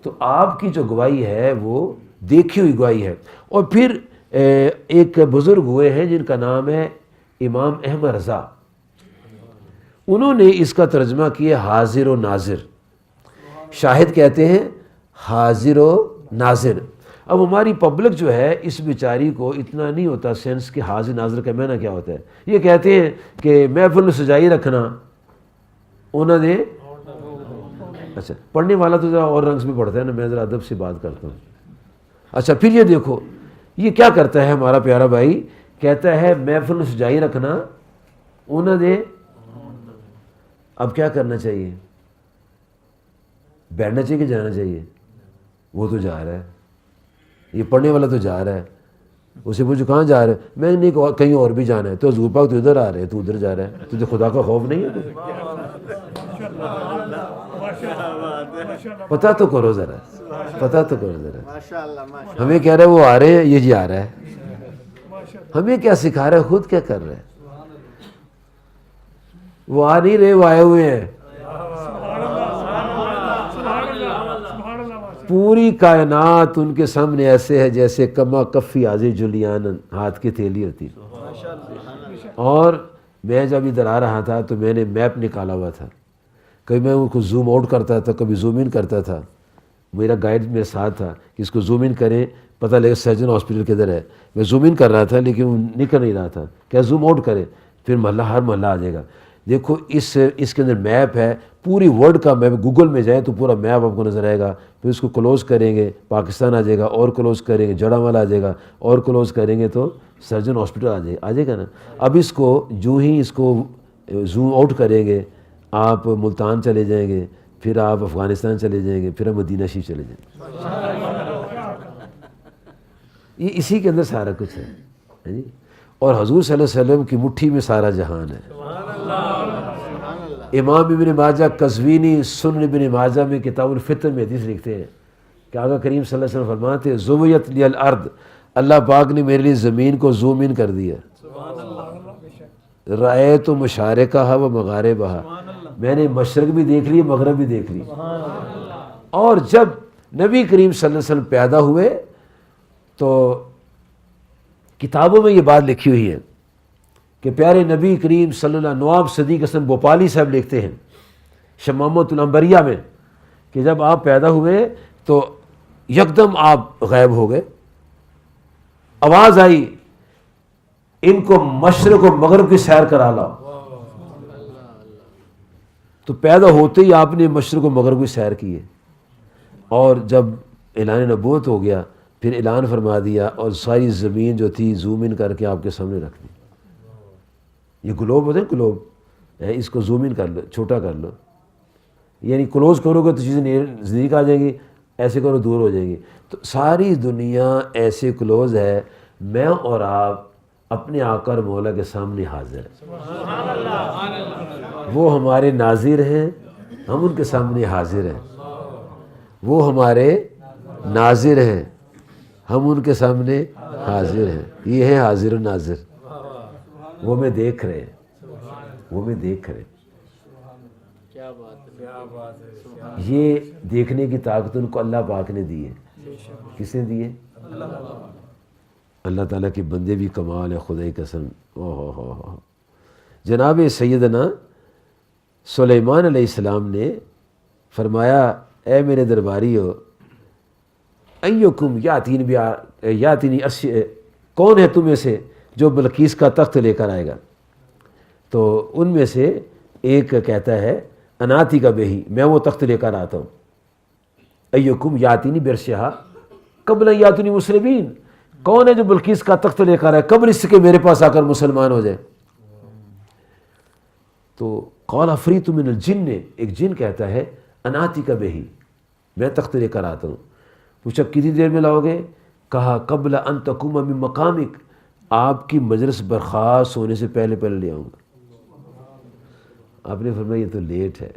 تو آپ کی جو گواہی ہے وہ دیکھی ہوئی گواہی ہے۔ اور پھر ایک بزرگ ہوئے ہیں جن کا نام ہے امام احمد رضا، انہوں نے اس کا ترجمہ کیا حاضر و ناظر۔ شاہد کہتے ہیں حاضر و ناظر۔ اب ہماری پبلک جو ہے اس بیچاری کو اتنا نہیں ہوتا سینس کہ حاضر ناظر کا معنی کیا ہوتا ہے۔ یہ کہتے ہیں کہ محفل میں سجائی رکھنا، انہوں نے اچھا پڑھنے والا تو ذرا اور رنگ میں پڑھتا ہے نا، میں ذرا ادب سے بات کرتا ہوں۔ اچھا پھر یہ دیکھو یہ کیا کرتا ہے ہمارا پیارا بھائی، کہتا ہے محفل میں سجائی رکھنا انہوں نے۔ اب کیا کرنا چاہیے؟ بیٹھنا چاہیے کہ جانا چاہیے؟ وہ تو جا رہا ہے، یہ پڑھنے والا تو جا رہا ہے۔ اسے پوچھو کہاں جا رہا ہے؟ میں نہیں کہیں اور بھی جانا ہے۔ تو حضور پاک تو ادھر آ رہے ہیں، تو ادھر جا رہا ہے، تجھے خدا کا خوف نہیں ہے؟ پتہ تو کرو ذرا، پتہ تو کرو ذرا۔ ہمیں کہہ رہے ہیں وہ آ رہے ہیں، یہ جی آ رہا ہے۔ ہمیں کیا سکھا رہا ہے، خود کیا کر رہا ہے؟ وہ آ نہیں رہے، وہ آئے ہوئے ہیں۔ پوری کائنات ان کے سامنے ایسے ہے جیسے کما کفی آزی جلیان ہاتھ کی تھیلی ہوتی۔ اور میں جب ادھر آ رہا تھا تو میں نے میپ نکالا ہوا تھا، کبھی میں ان کو زوم آؤٹ کرتا تھا، کبھی زوم ان کرتا تھا۔ میرا گائیڈ میرے ساتھ تھا کہ اس کو زوم ان کریں، پتہ لگے سرجن ہاسپٹل کدھر ہے۔ میں زوم ان کر رہا تھا لیکن وہ نکل نہیں رہا تھا، کیا زوم آؤٹ کرے پھر محلہ ہر محلہ آ جائے گا۔ دیکھو اس کے اندر میپ ہے، پوری ورلڈ کا میپ۔ گوگل میں جائیں تو پورا میپ آپ کو نظر آئے گا۔ پھر اس کو کلوز کریں گے پاکستان آ جائے گا، اور کلوز کریں گے جڑا والا آ جائے گا، اور کلوز کریں گے تو سرجن ہاسپٹل آ جائے گا نا۔ اب اس کو جو ہی اس کو زوم آؤٹ کریں گے آپ ملتان چلے جائیں گے، پھر آپ افغانستان چلے جائیں گے، پھر آپ مدینہ شریف چلے جائیں گے۔ یہ اسی کے اندر سارا کچھ ہے جی۔ اور حضور صلی اللہ علیہ وسلم کی مٹھی میں سارا جہان ہے۔ امام ابن ماجہ قزوینی سنن ابن ماجہ میں کتاب الفطر میں حدیث لکھتے ہیں کہ آقا کریم صلی اللہ علیہ وسلم فرماتے ہیں زویت لی الارض، اللہ پاک نے میرے لیے زمین کو زوم ان کر دیا۔ رأیت مشارقہا و مغاربہا، میں نے مشرق بھی دیکھ لی، مغرب بھی دیکھ لی۔ اور جب نبی کریم صلی اللہ علیہ وسلم پیدا ہوئے تو کتابوں میں یہ بات لکھی ہوئی ہے کہ پیارے نبی کریم صلی اللہ علیہ وسلم، نواب صدیق حسن بھوپالی صاحب لکھتے ہیں شمامۃ الانبریاء میں کہ جب آپ پیدا ہوئے تو یکدم آپ غائب ہو گئے۔ آواز آئی ان کو مشرق و مغرب کی سیر کرا لاؤ۔ تو پیدا ہوتے ہی آپ نے مشرق و مغرب کی سیر کی ہے۔ اور جب اعلان نبوت ہو گیا پھر اعلان فرما دیا اور ساری زمین جو تھی زوم ان کر کے آپ کے سامنے رکھ دی۔ یہ گلوب ہوتا ہے، گلوب ہے، اس کو زوم ان کر لو، چھوٹا کر لو، یعنی کلوز کرو گے تو چیزیں نزدیک آ جائیں گی، ایسے کرو دور ہو جائیں گی۔ تو ساری دنیا ایسے کلوز ہے، میں اور آپ اپنے آقا اور مولا کے سامنے حاضر ہیں۔ وہ ہمارے ناظر ہیں، ہم ان کے سامنے حاضر ہیں۔ وہ ہمارے ناظر ہیں، ہم ان کے سامنے حاضر ہیں۔ یہ ہے حاضر و ناظر۔ وہ میں دیکھ رہے ہیں، وہ میں دیکھ رہے ہیں۔ یہ دیکھنے کی طاقت ان کو اللہ پاک نے دی ہے۔ کس نے دی ہے؟ اللہ تعالیٰ کے بندے بھی کمال ہے، خدائی قسم۔ جناب سیدنا سلیمان علیہ السلام نے فرمایا اے میرے درباریو، ایکم یاتینی کون ہے تم میں سے جو بلقیس کا تخت لے کر آئے گا؟ تو ان میں سے ایک کہتا ہے اناتی کا بہی، میں وہ تخت لے کر آتا ہوں۔ ایکم یاتینی برشہا قبل ان یاتونی مسلمین، کون ہے جو بلقیس کا تخت لے کر آئے قبل اس کے میرے پاس آ کر مسلمان ہو جائے؟ تو قال عفریت من الجن، ایک جن کہتا ہے اناتی کا بہی، میں تخت لے کر آتا ہوں۔ پوچھا کتنی دیر میں لاؤ گے؟ کہا قبل ان تقوم من مقامک، آپ کی مجلس برخاست ہونے سے پہلے پہلے لے آؤں گا۔ آپ نے فرمایا یہ تو لیٹ ہے،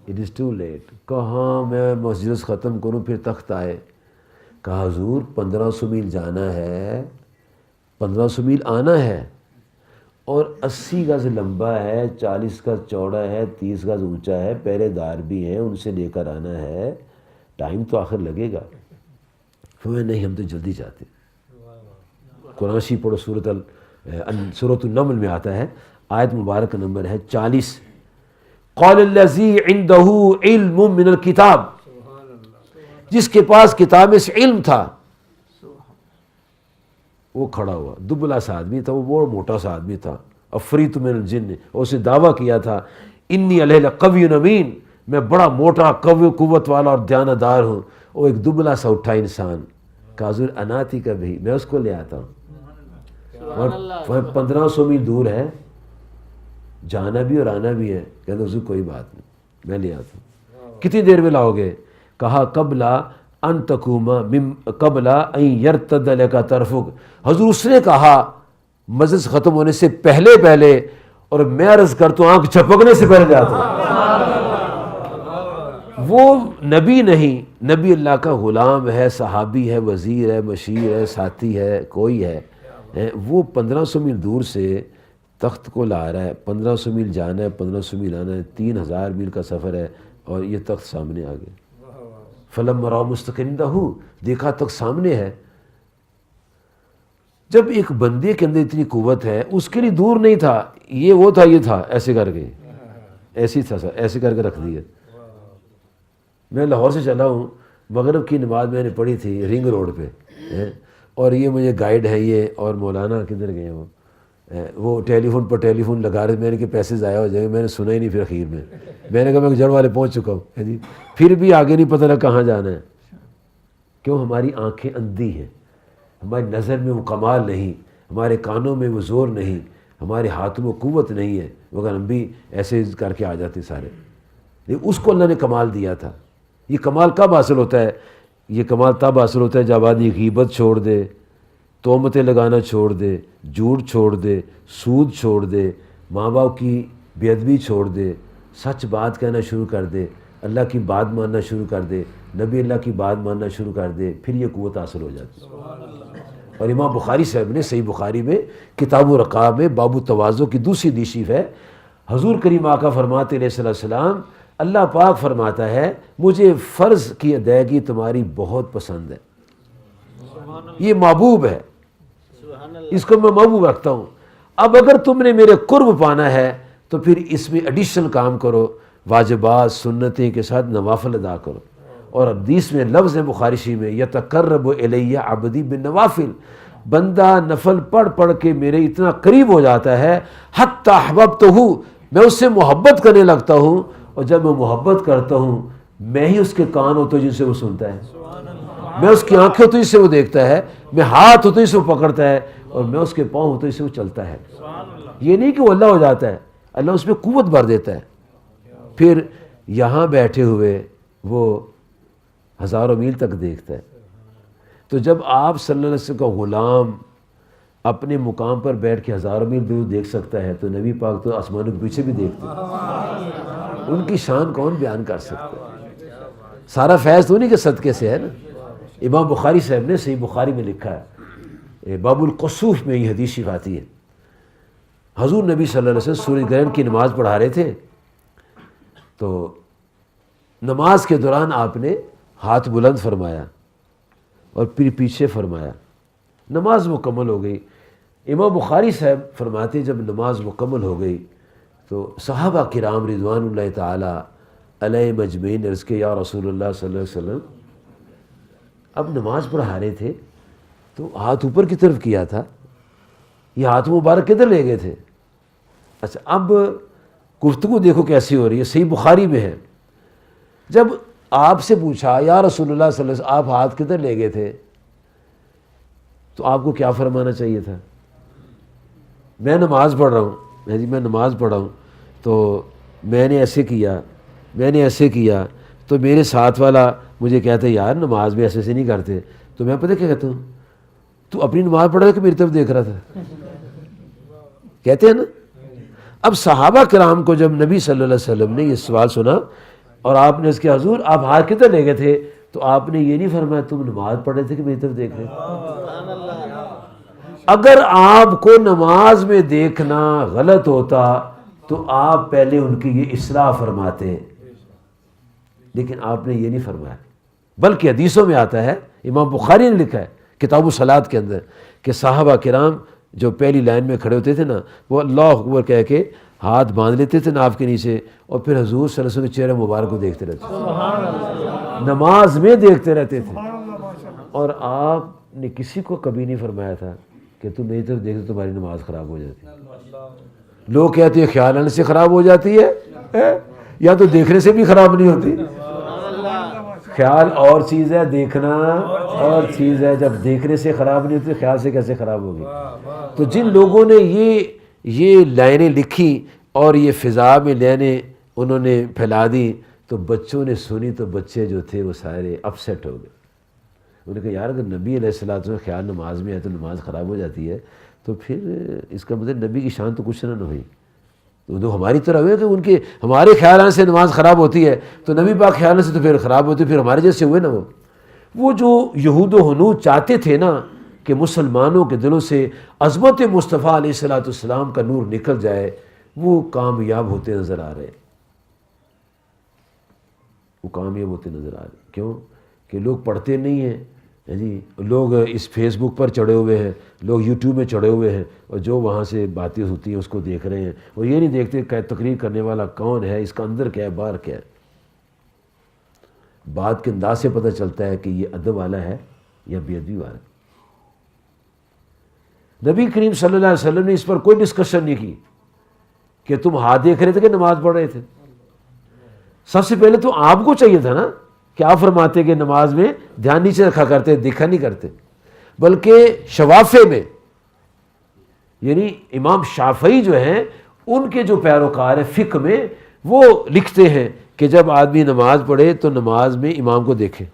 اٹ از ٹو لیٹ، کہاں میں مجلس ختم کروں پھر تخت آئے؟ کہا حضور 1500 میل جانا ہے، 1500 میل آنا ہے، اور 80 گز لمبا ہے، 40 گز چوڑا ہے، 30 گز اونچا ہے، پہرے دار بھی ہیں، ان سے لے کر آنا ہے، ٹائم تو آخر لگے گا۔ فرمایا نہیں ہم تو جلدی چاہتے۔ قرآن شریف پڑھو، سورۃ النمل میں آتا ہے، آیت مبارک نمبر ہے 40۔ قال الذی عنده علم من الکتاب، جس کے پاس کتاب میں سے علم تھا وہ کھڑا ہوا، دبلا سا آدمی تھا، وہ بہت موٹا سا آدمی تھا، عفریت من الجن، اور اسے دعویٰ کیا تھا انی علیہ لقوی امین، میں بڑا موٹا قوت والا اور دیانتدار ہوں۔ وہ ایک دبلا سا اٹھا انسان، کہا حضور اناتی کا بھی، میں اس کو لے آتا ہوں، اور 1500 میل دور ہے، جانا بھی اور آنا بھی ہے۔ کہتے حضور کوئی بات نہیں، میں لے آتا ہوں۔ کتنی دیر میں لاؤ گے؟ کہا قبل ان تقوم قبل ان یرتد لک طرفک، حضور اس نے کہا مجلس ختم ہونے سے پہلے پہلے، اور میں عرض کرتا ہوں آنکھ جھپکنے سے پہلے جاتا ہوں۔ وہ نبی نہیں، نبی اللہ کا غلام ہے، صحابی ہے، وزیر ہے، مشیر ہے، ساتھی ہے، کوئی ہے، وہ 1500 میل دور سے تخت کو لا رہا ہے، 1500 میل جانا ہے، 1500 میل آنا ہے، 3000 میل کا سفر ہے، اور یہ تخت سامنے آ گیا۔ فلما رأوا مستقندہ، دیکھا تخت سامنے ہے۔ جب ایک بندے کے اندر اتنی قوت ہے، اس کے لیے دور نہیں تھا، یہ وہ تھا، یہ تھا، ایسے کر کے، ایسے ہی تھا، ایسے کر کے رکھ دیا۔ میں لاہور سے چلا ہوں، مغرب کی نماز میں نے پڑھی تھی رنگ روڈ پہ، اور یہ مجھے گائیڈ ہے یہ، اور مولانا کدھر گئے وہ ٹیلی فون پر ٹیلی فون لگا رہے، میں نے کہ پیسے ضائع ہو جائیں گے، میں نے سنا ہی نہیں۔ پھر اخیر میں نے کہا میں جڑ والے پہنچ چکا ہوں جی، پھر بھی آگے نہیں پتہ لگا کہاں جانا ہے۔ کیوں؟ ہماری آنکھیں اندھی ہیں، ہماری نظر میں وہ کمال نہیں، ہمارے کانوں میں وہ زور نہیں، ہمارے ہاتھوں میں قوت نہیں ہے، مگر ہم بھی ایسے کر کے آ جاتے سارے۔ لیکن اس کو اللہ نے کمال دیا تھا۔ یہ کمال کب حاصل ہوتا ہے؟ یہ کمال تب حاصل ہوتا ہے جب آدمی غیبت چھوڑ دے، تہمتیں لگانا چھوڑ دے، جھوٹ چھوڑ دے، سود چھوڑ دے، ماں باپ کی بے ادبی چھوڑ دے، سچ بات کہنا شروع کر دے، اللہ کی بات ماننا شروع کر دے، نبی اللہ کی بات ماننا شروع کر دے، پھر یہ قوت حاصل ہو جاتی ہے۔ اور امام بخاری صاحب نے صحیح بخاری میں کتاب الرقاب میں باب التواضع کی دوسری حدیث ہے، حضور کریم آقا فرماتے علیہ السلام، اللہ پاک فرماتا ہے مجھے فرض کی ادائیگی تمہاری بہت پسند ہے، یہ محبوب ہے، اس کو میں محبوب رکھتا ہوں۔ اب اگر تم نے میرے قرب پانا ہے تو پھر اس میں ایڈیشنل کام کرو، واجبات سنتیں کے ساتھ نوافل ادا کرو۔ اور حدیث میں لفظ ہے بخاری شریف میں، یتقرب الی عبدی بالنوافل، بندہ نفل پڑھ پڑھ کے میرے اتنا قریب ہو جاتا ہے، حتی احببتہ، میں اس سے محبت کرنے لگتا ہوں، اور جب میں محبت کرتا ہوں میں ہی اس کے کان ہوتا ہوں جن سے وہ سنتا ہے، میں اس کی آنکھیں ہوتی جس سے وہ دیکھتا ہے، میں ہاتھ ہوتا جس سے وہ پکڑتا ہے، اور میں اس کے پاؤں ہوتا جس سے وہ چلتا ہے۔ یہ نہیں کہ وہ اللہ ہو جاتا ہے، اللہ اس میں قوت بھر دیتا ہے۔ پھر یہاں بیٹھے ہوئے وہ ہزاروں میل تک دیکھتا ہے۔ تو جب آپ صلی اللہ علیہ وسلم کا غلام اپنے مقام پر بیٹھ کے ہزاروں میل دور دیکھ سکتا ہے، تو نبی پاک تو آسمانوں کے پیچھے بھی دیکھتے ہیں، ان کی شان کون بیان کر سکتا ہے؟ سارا فیض تو انہیں کے صدقے سے ہے نا۔ امام بخاری صاحب نے صحیح بخاری میں لکھا ہے، باب القصوف میں یہ حدیث شریف آتی ہے، حضور نبی صلی اللہ علیہ وسلم سورج گرہن کی نماز پڑھا رہے تھے، تو نماز کے دوران آپ نے ہاتھ بلند فرمایا اور پھر پیچھے فرمایا، نماز مکمل ہو گئی۔ امام بخاری صاحب فرماتے جب نماز مکمل ہو گئی تو صحابہ کرام رضوان اللہ تعالی علیہ مجمعین عرض کے یا رسول اللہ صلی اللہ علیہ وسلم، اب نماز پڑھا رہے تھے تو ہاتھ اوپر کی طرف کیا تھا، یہ ہاتھ مبارک کدھر لے گئے تھے؟ اچھا اب گفتگو دیکھو کیسی ہو رہی ہے، صحیح بخاری میں ہے، جب آپ سے پوچھا یا رسول اللہ صلی اللہ علیہ وسلم آپ ہاتھ کدھر لے گئے تھے، تو آپ کو کیا فرمانا چاہیے تھا؟ میں نماز پڑھ رہا ہوں، جی میں نماز پڑھ رہا ہوں تو میں نے ایسے کیا تو میرے ساتھ والا مجھے کہتا ہے یار نماز میں ایسے نہیں کرتے، تو میں پتہ کیا کہتا ہوں، تو اپنی نماز پڑھ رہا ہے کہ میری طرف دیکھ رہا تھا؟ کہتے ہیں نا۔ اب صحابہ کرام کو جب نبی صلی اللہ علیہ وسلم نے یہ سوال سنا اور آپ نے اس کے حضور آپ ہاتھ کدھر لے گئے تھے، تو آپ نے یہ نہیں فرمایا تم نماز پڑھ رہے تھے کہ میری طرف دیکھ رہے تھے۔ اگر آپ کو نماز میں دیکھنا غلط ہوتا تو آپ پہلے ان کی یہ اصلاح فرماتے، لیکن آپ نے یہ نہیں فرمایا، بلکہ حدیثوں میں آتا ہے، امام بخاری نے لکھا ہے کتاب الصلاۃ کے اندر کہ صحابہ کرام جو پہلی لائن میں کھڑے ہوتے تھے نا، وہ اللہ اکبر کہہ کے ہاتھ باندھ لیتے تھے ناف کے نیچے اور پھر حضور صلی اللہ علیہ وسلم کے چہرے مبارک کو دیکھتے رہتے تھے، نماز میں دیکھتے رہتے تھے۔ اور آپ نے کسی کو کبھی نہیں فرمایا تھا کہ تم میری طرف دیکھتے تمہاری نماز خراب ہو جاتی ہے۔ لوگ کہتے ہیں خیال آنے سے خراب ہو جاتی ہے، یا تو دیکھنے سے بھی خراب نہیں ہوتی۔ خیال اور چیز ہے، دیکھنا اور چیز ہے۔ جب دیکھنے سے خراب نہیں ہوتی خیال سے کیسے خراب ہوگی؟ تو جن لوگوں نے یہ لائنیں لکھی اور یہ فضا میں لائنیں انہوں نے پھیلا دی تو بچوں نے سنی تو بچے جو تھے وہ سارے اپسیٹ ہو گئے۔ انہوں نے کہا یار اگر نبی علیہ الصلوۃ والسلام خیال نماز میں ہے تو نماز خراب ہو جاتی ہے، تو پھر اس کا مطلب نبی کی شان تو کچھ نہ ہوئی۔ تو ہماری طرح ہوئے کہ ہمارے خیال آنے سے نماز خراب ہوتی ہے تو نبی پاک خیال آنے سے تو پھر خراب ہوتی ہے، پھر ہمارے جیسے ہوئے نا۔ وہ جو یہود و ہنود چاہتے تھے نا کہ مسلمانوں کے دلوں سے عظمت مصطفیٰ علیہ الصلوۃ والسلام کا نور نکل جائے، وہ کامیاب ہوتے نظر آ رہے، کیوں کہ لوگ پڑھتے نہیں ہیں جی، لوگ اس فیس بک پر چڑھے ہوئے ہیں، لوگ یوٹیوب میں چڑھے ہوئے ہیں اور جو وہاں سے باتیں ہوتی ہیں اس کو دیکھ رہے ہیں، وہ یہ نہیں دیکھتے کہ تقریر کرنے والا کون ہے، اس کا اندر کیا ہے باہر کیا ہے۔ بات کے انداز سے پتہ چلتا ہے کہ یہ ادب والا ہے یا بے ادبی والا ہے۔ نبی کریم صلی اللہ علیہ وسلم نے اس پر کوئی ڈسکشن نہیں کی کہ تم ہاتھ دیکھ رہے تھے کہ نماز پڑھ رہے تھے۔ سب سے پہلے تو آپ کو چاہیے تھا نا کہ آپ فرماتے کہ نماز میں دھیان نیچے رکھا کرتے، دیکھا نہیں کرتے، بلکہ شوافے میں یعنی امام شافعی جو ہیں ان کے جو پیروکار ہیں فقہ میں، وہ لکھتے ہیں کہ جب آدمی نماز پڑھے تو نماز میں امام کو دیکھے۔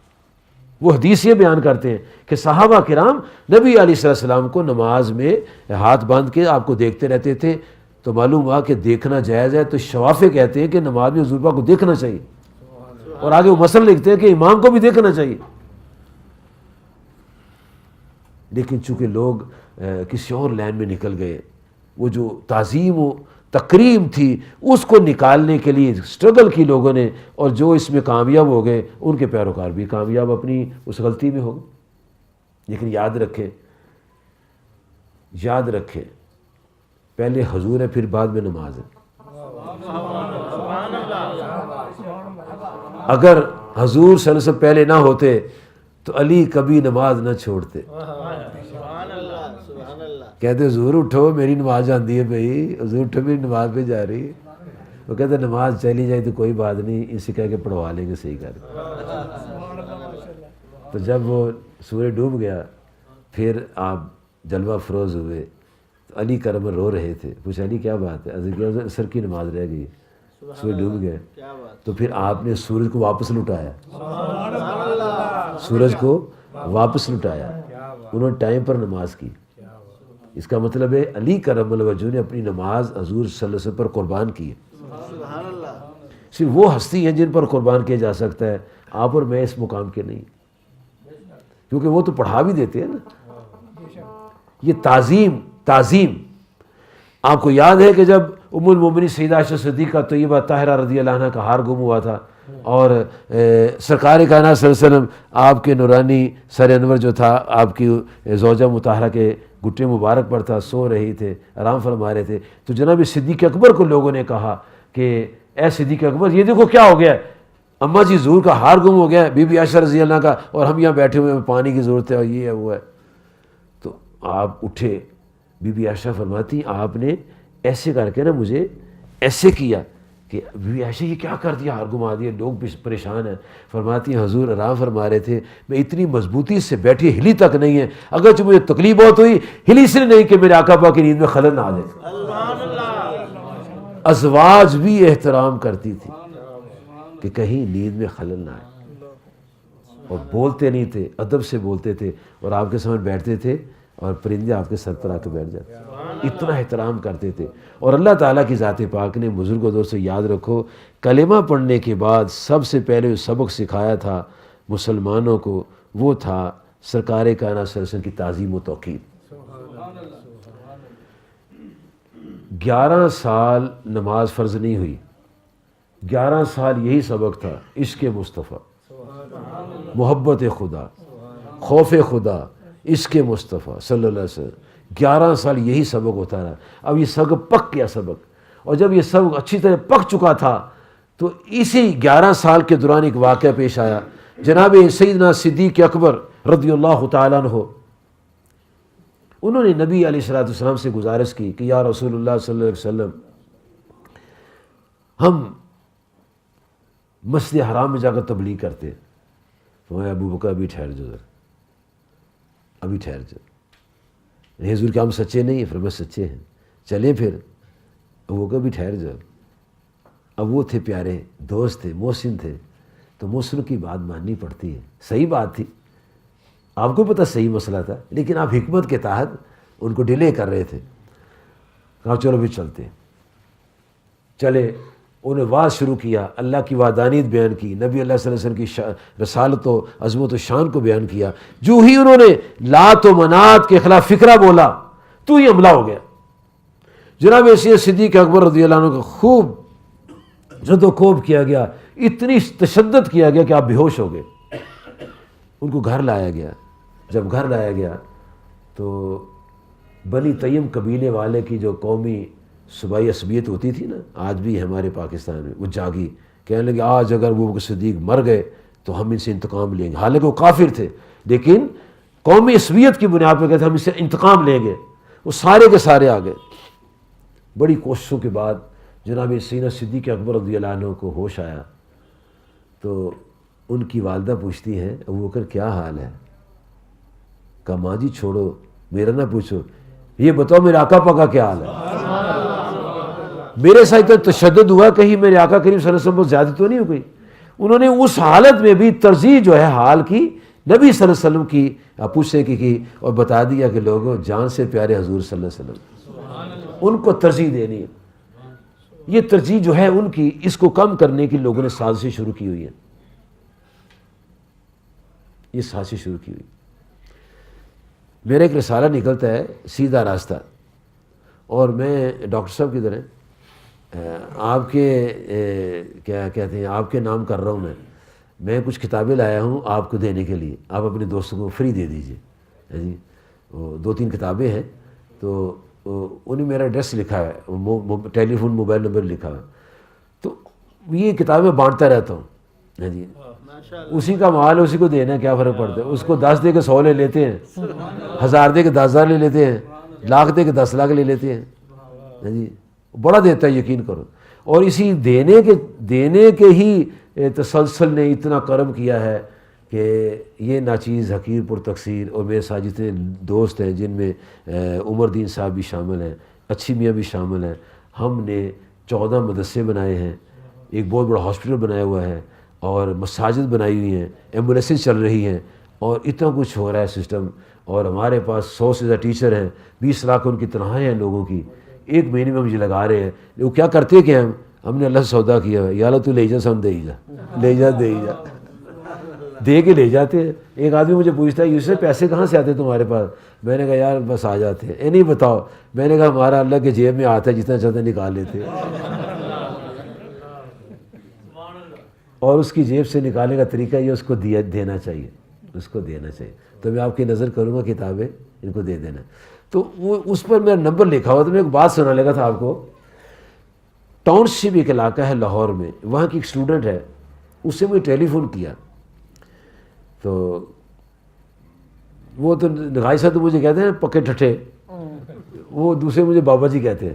وہ حدیث یہ بیان کرتے ہیں کہ صحابہ کرام نبی علیہ السلام کو نماز میں ہاتھ باندھ کے آپ کو دیکھتے رہتے تھے، تو معلوم ہوا کہ دیکھنا جائز ہے۔ تو شوافے کہتے ہیں کہ نماز میں حضور پاک کو دیکھنا چاہیے، اور آگے وہ مسئلہ لکھتے ہیں کہ امام کو بھی دیکھنا چاہیے۔ لیکن چونکہ لوگ کسی اور لائن میں نکل گئے، وہ جو تعظیم و تکریم تھی اس کو نکالنے کے لیے سٹرگل کی لوگوں نے، اور جو اس میں کامیاب ہو گئے ان کے پیروکار بھی کامیاب اپنی اس غلطی میں ہو گئے۔ لیکن یاد رکھیں پہلے حضور ہے پھر بعد میں نماز ہے۔ اگر حضور صلی اللہ علیہ وسلم پہلے نہ ہوتے تو علی کبھی نماز نہ چھوڑتے۔ کہتے حضور اٹھو میری نماز جاندی ہے بھائی، حضور اٹھو میری نماز پہ جا رہی ہے۔ وہ کہتے نماز چلی جائے تو کوئی بات نہیں، اسے کہہ کے پڑھوا لیں گے صحیح کر کے۔ تو جب وہ سورج ڈوب گیا پھر آپ جلوہ افروز ہوئے تو علی کرم رو رہے تھے۔ پوچھا علی کیا بات ہے؟ عصر کی نماز رہ گئی، سورج ڈوب گیا۔ تو پھر آپ نے سورج کو واپس لٹایا، انہوں نے ٹائم پر نماز کی۔ اس کا مطلب ہے علی کرم اللہ وجہہ نے اپنی نماز حضور صلی اللہ علیہ وسلم پر قربان کی ہے۔ صرف وہ ہستی ہیں جن پر قربان کیا جا سکتا ہے، آپ اور میں اس مقام کے نہیں، کیونکہ وہ تو پڑھا بھی دیتے ہیں نا۔ یہ تعظیم آپ کو یاد ہے کہ جب ام المومنین سیدہ عائشہ صدیقہ طیبہ طاہرہ رضی اللہ عنہ کا ہار گم ہوا تھا، اور سرکار کائنات صلی اللہ علیہ وسلم آپ کے نورانی سر انور جو تھا آپ کی زوجہ مطہرہ کے گھٹنے مبارک پر تھا، سو رہی تھے، آرام فرما رہے تھے، تو جناب صدیق اکبر کو لوگوں نے کہا کہ اے صدیق اکبر یہ دیکھو کیا ہو گیا ہے، اماں جی حضور کا ہار گم ہو گیا ہے، بی بی عائشہ رضی اللہ کا، اور ہم یہاں بیٹھے ہوئے ہیں، پانی کی ضرورت ہے اور یہ ہے وہ ہے۔ تو آپ اٹھے، بی بی عائشہ فرماتی آپ نے ایسے کر کے نا مجھے ایسے کیا کہ بیوی عائشہ یہ کیا کر دیا، ہار گما دیا، لوگ پریشان ہیں. فرماتی ہیں حضور آرام فرما رہے تھے، میں اتنی مضبوطی سے بیٹھی ہلی تک نہیں ہے، اگرچہ مجھے تکلیف بہت ہوئی، ہلی اس لیے نہیں کہ میرے آقا پاک کی نیند میں خلل نہ آ جائے. ازواج بھی احترام کرتی تھی کہ کہیں نیند میں خلل نہ آئے، اور بولتے نہیں تھے، ادب سے بولتے تھے، اور آپ کے سامنے بیٹھتے تھے اور پرندے آپ کے سر پر آ کے بیٹھ جاتے، اتنا احترام کرتے تھے. اور اللہ تعالیٰ کی ذات پاک نے بزرگوں دوستوں یاد رکھو، کلمہ پڑھنے کے بعد سب سے پہلے جو سبق سکھایا تھا مسلمانوں کو وہ تھا سرکار کائنات صلی اللہ علیہ وسلم کی تعظیم و توقیر. 11 سال نماز فرض نہیں ہوئی، 11 سال یہی سبق تھا، عشق مصطفیٰ، محبت خدا، خوف خدا، عشق مصطفیٰ صلی اللہ علیہ وسلم. 11 سال یہی سبق ہوتا رہا. اب یہ سبق پک گیا سبق، اور جب یہ سبق اچھی طرح پک چکا تھا تو اسی 11 سال کے دوران ایک واقعہ پیش آیا. جناب سیدنا صدیق اکبر رضی اللہ تعالیٰ عنہ، انہوں نے نبی علیہ الصلوۃ والسلام سے گزارش کی کہ یا رسول اللہ صلی اللہ علیہ وسلم، ہم مسجد حرام میں جا کر تبلیغ کرتے ہیں. فرمایا ابو بکر ابھی ٹھہر جاؤ، ابھی ٹھہر جاؤ. حضور کہ ہم سچے نہیں ہیں؟ فرمایا سچے ہیں. چلیں پھر. ابو بکر بھی ٹھہر جاؤ. اب وہ تھے پیارے دوست تھے، محسن تھے، تو محسن کی بات ماننی پڑتی ہے. صحیح بات تھی، آپ کو پتہ صحیح مسئلہ تھا، لیکن آپ حکمت کے تحت ان کو ڈیلے کر رہے تھے. کہا چلو بھی چلتے ہیں. چلے، انہیں واز شروع کیا، اللہ کی وحدانیت بیان کی، نبی اللہ صلی اللہ علیہ وسلم کی رسالت و عظمت و شان کو بیان کیا. جو ہی انہوں نے لات و منات کے خلاف فکرہ بولا تو ہی حملہ ہو گیا. جناب صدیق اکبر رضی اللہ عنہ کو خوب جد و کوب کیا گیا، اتنی تشدد کیا گیا کہ آپ بے ہوش ہو گئے. ان کو گھر لایا گیا. جب گھر لایا گیا تو بنی تیم قبیلے والے کی جو قومی صوبائی عصبیت ہوتی تھی نا، آج بھی ہمارے پاکستان میں، وہ جاگی، کہنے لگے آج اگر وہ بکر صدیق مر گئے تو ہم ان سے انتقام لیں گے. حالانکہ وہ کافر تھے، لیکن قومی عصبیت کی بنیاد پر کہتے ہم ان سے انتقام لیں گے. وہ سارے کے سارے آ گئے. بڑی کوششوں کے بعد جناب سیدنا صدیق اکبر رضی اللہ عنہ کو ہوش آیا تو ان کی والدہ پوچھتی ہیں ابو بکر کیا حال ہے؟ کہا ماں جی چھوڑو، میرا نہ پوچھو، یہ بتاؤ میرے آقا پاک کا کیا حال ہے. میرے ساتھ تو تشدد ہوا، کہیں میرے آقا کریم صلی اللہ علیہ وسلم کو زیادتی تو نہیں ہو گئی؟ انہوں نے اس حالت میں بھی ترجیح جو ہے حال کی نبی صلی اللہ علیہ وسلم کی پوچھنے کی اور بتا دیا کہ لوگوں جان سے پیارے حضور صلی اللہ علیہ وسلم، ان کو ترجیح دینی ہے. یہ ترجیح جو ہے ان کی، اس کو کم کرنے کی لوگوں نے سازشیں شروع کی ہوئی ہیں. یہ سازشیں شروع کی ہوئی. میرا ایک رسالہ نکلتا ہے سیدھا راستہ، اور میں ڈاکٹر صاحب کی طرح آپ کے کیا کہتے ہیں آپ کے نام کر رہا ہوں. میں کچھ کتابیں لایا ہوں آپ کو دینے کے لیے، آپ اپنے دوستوں کو فری دے دیجئے. جی، وہ 2-3 کتابیں ہیں، تو انہیں میرا ایڈریس لکھا ہے، ٹیلی فون موبائل نمبر لکھا ہے. تو یہ کتابیں بانٹتا رہتا ہوں. جی، اسی کا مال اسی کو دینا، کیا فرق پڑتا ہے؟ اس کو 10 دے کے 100 لے لیتے ہیں، 1000 دے کے 10,000 لے لیتے ہیں، لاکھ دے کے 10 لاکھ لے لیتے ہیں. جی، بڑا دیتا ہے، یقین کرو. اور اسی دینے کے ہی تسلسل نے اتنا کرم کیا ہے کہ یہ ناچیز حقیر پر تقصیر اور میرے ساتھ جتنے دوست ہیں، جن میں عمر دین صاحب بھی شامل ہیں، اچھی میاں بھی شامل ہیں، ہم نے 14 مدرسے بنائے ہیں، ایک بہت بڑا ہاسپٹل بنایا ہوا ہے، اور مساجد بنائی ہوئی ہیں، ایمبولینسز چل رہی ہیں، اور اتنا کچھ ہو رہا ہے سسٹم. اور ہمارے پاس 100 سے زیادہ ٹیچر ہیں، 20 لاکھ ان کی تنخواہیں ہیں لوگوں کی. ایک مہینے میں مجھے لگا رہے ہیں. وہ کیا کرتے کہ ہم نے اللہ سے سودا کیا ہے، یا اللہ تو لے جا، سم دے جا، لے جا دے جا، دے کے لے جاتے ہیں. ایک آدمی مجھے پوچھتا ہے یوسف پیسے کہاں سے آتے تمہارے پاس؟ میں نے کہا یار بس آ جاتے ہیں. نہیں بتاؤ. میں نے کہا ہمارا اللہ کے جیب میں آتا ہے، جتنا چاہتے نکال لیتے ہیں. اور اس کی جیب سے نکالنے کا طریقہ یہ اس کو دینا چاہیے، اس کو دینا چاہیے. تو میں آپ کی نظر کروں گا کتابیں ان کو دے دینا. تو وہ اس پر میرا نمبر لکھا ہوا. تو میں ایک بات سنا لگا تھا آپ کو. ٹاؤن شپ ایک علاقہ ہے لاہور میں، وہاں کی ایک اسٹوڈنٹ ہے، اس سے مجھے ٹیلی فون کیا. تو وہ تو نگائی صاحب تو مجھے کہتے ہیں پکے ٹھٹھے، وہ دوسرے مجھے بابا جی کہتے ہیں.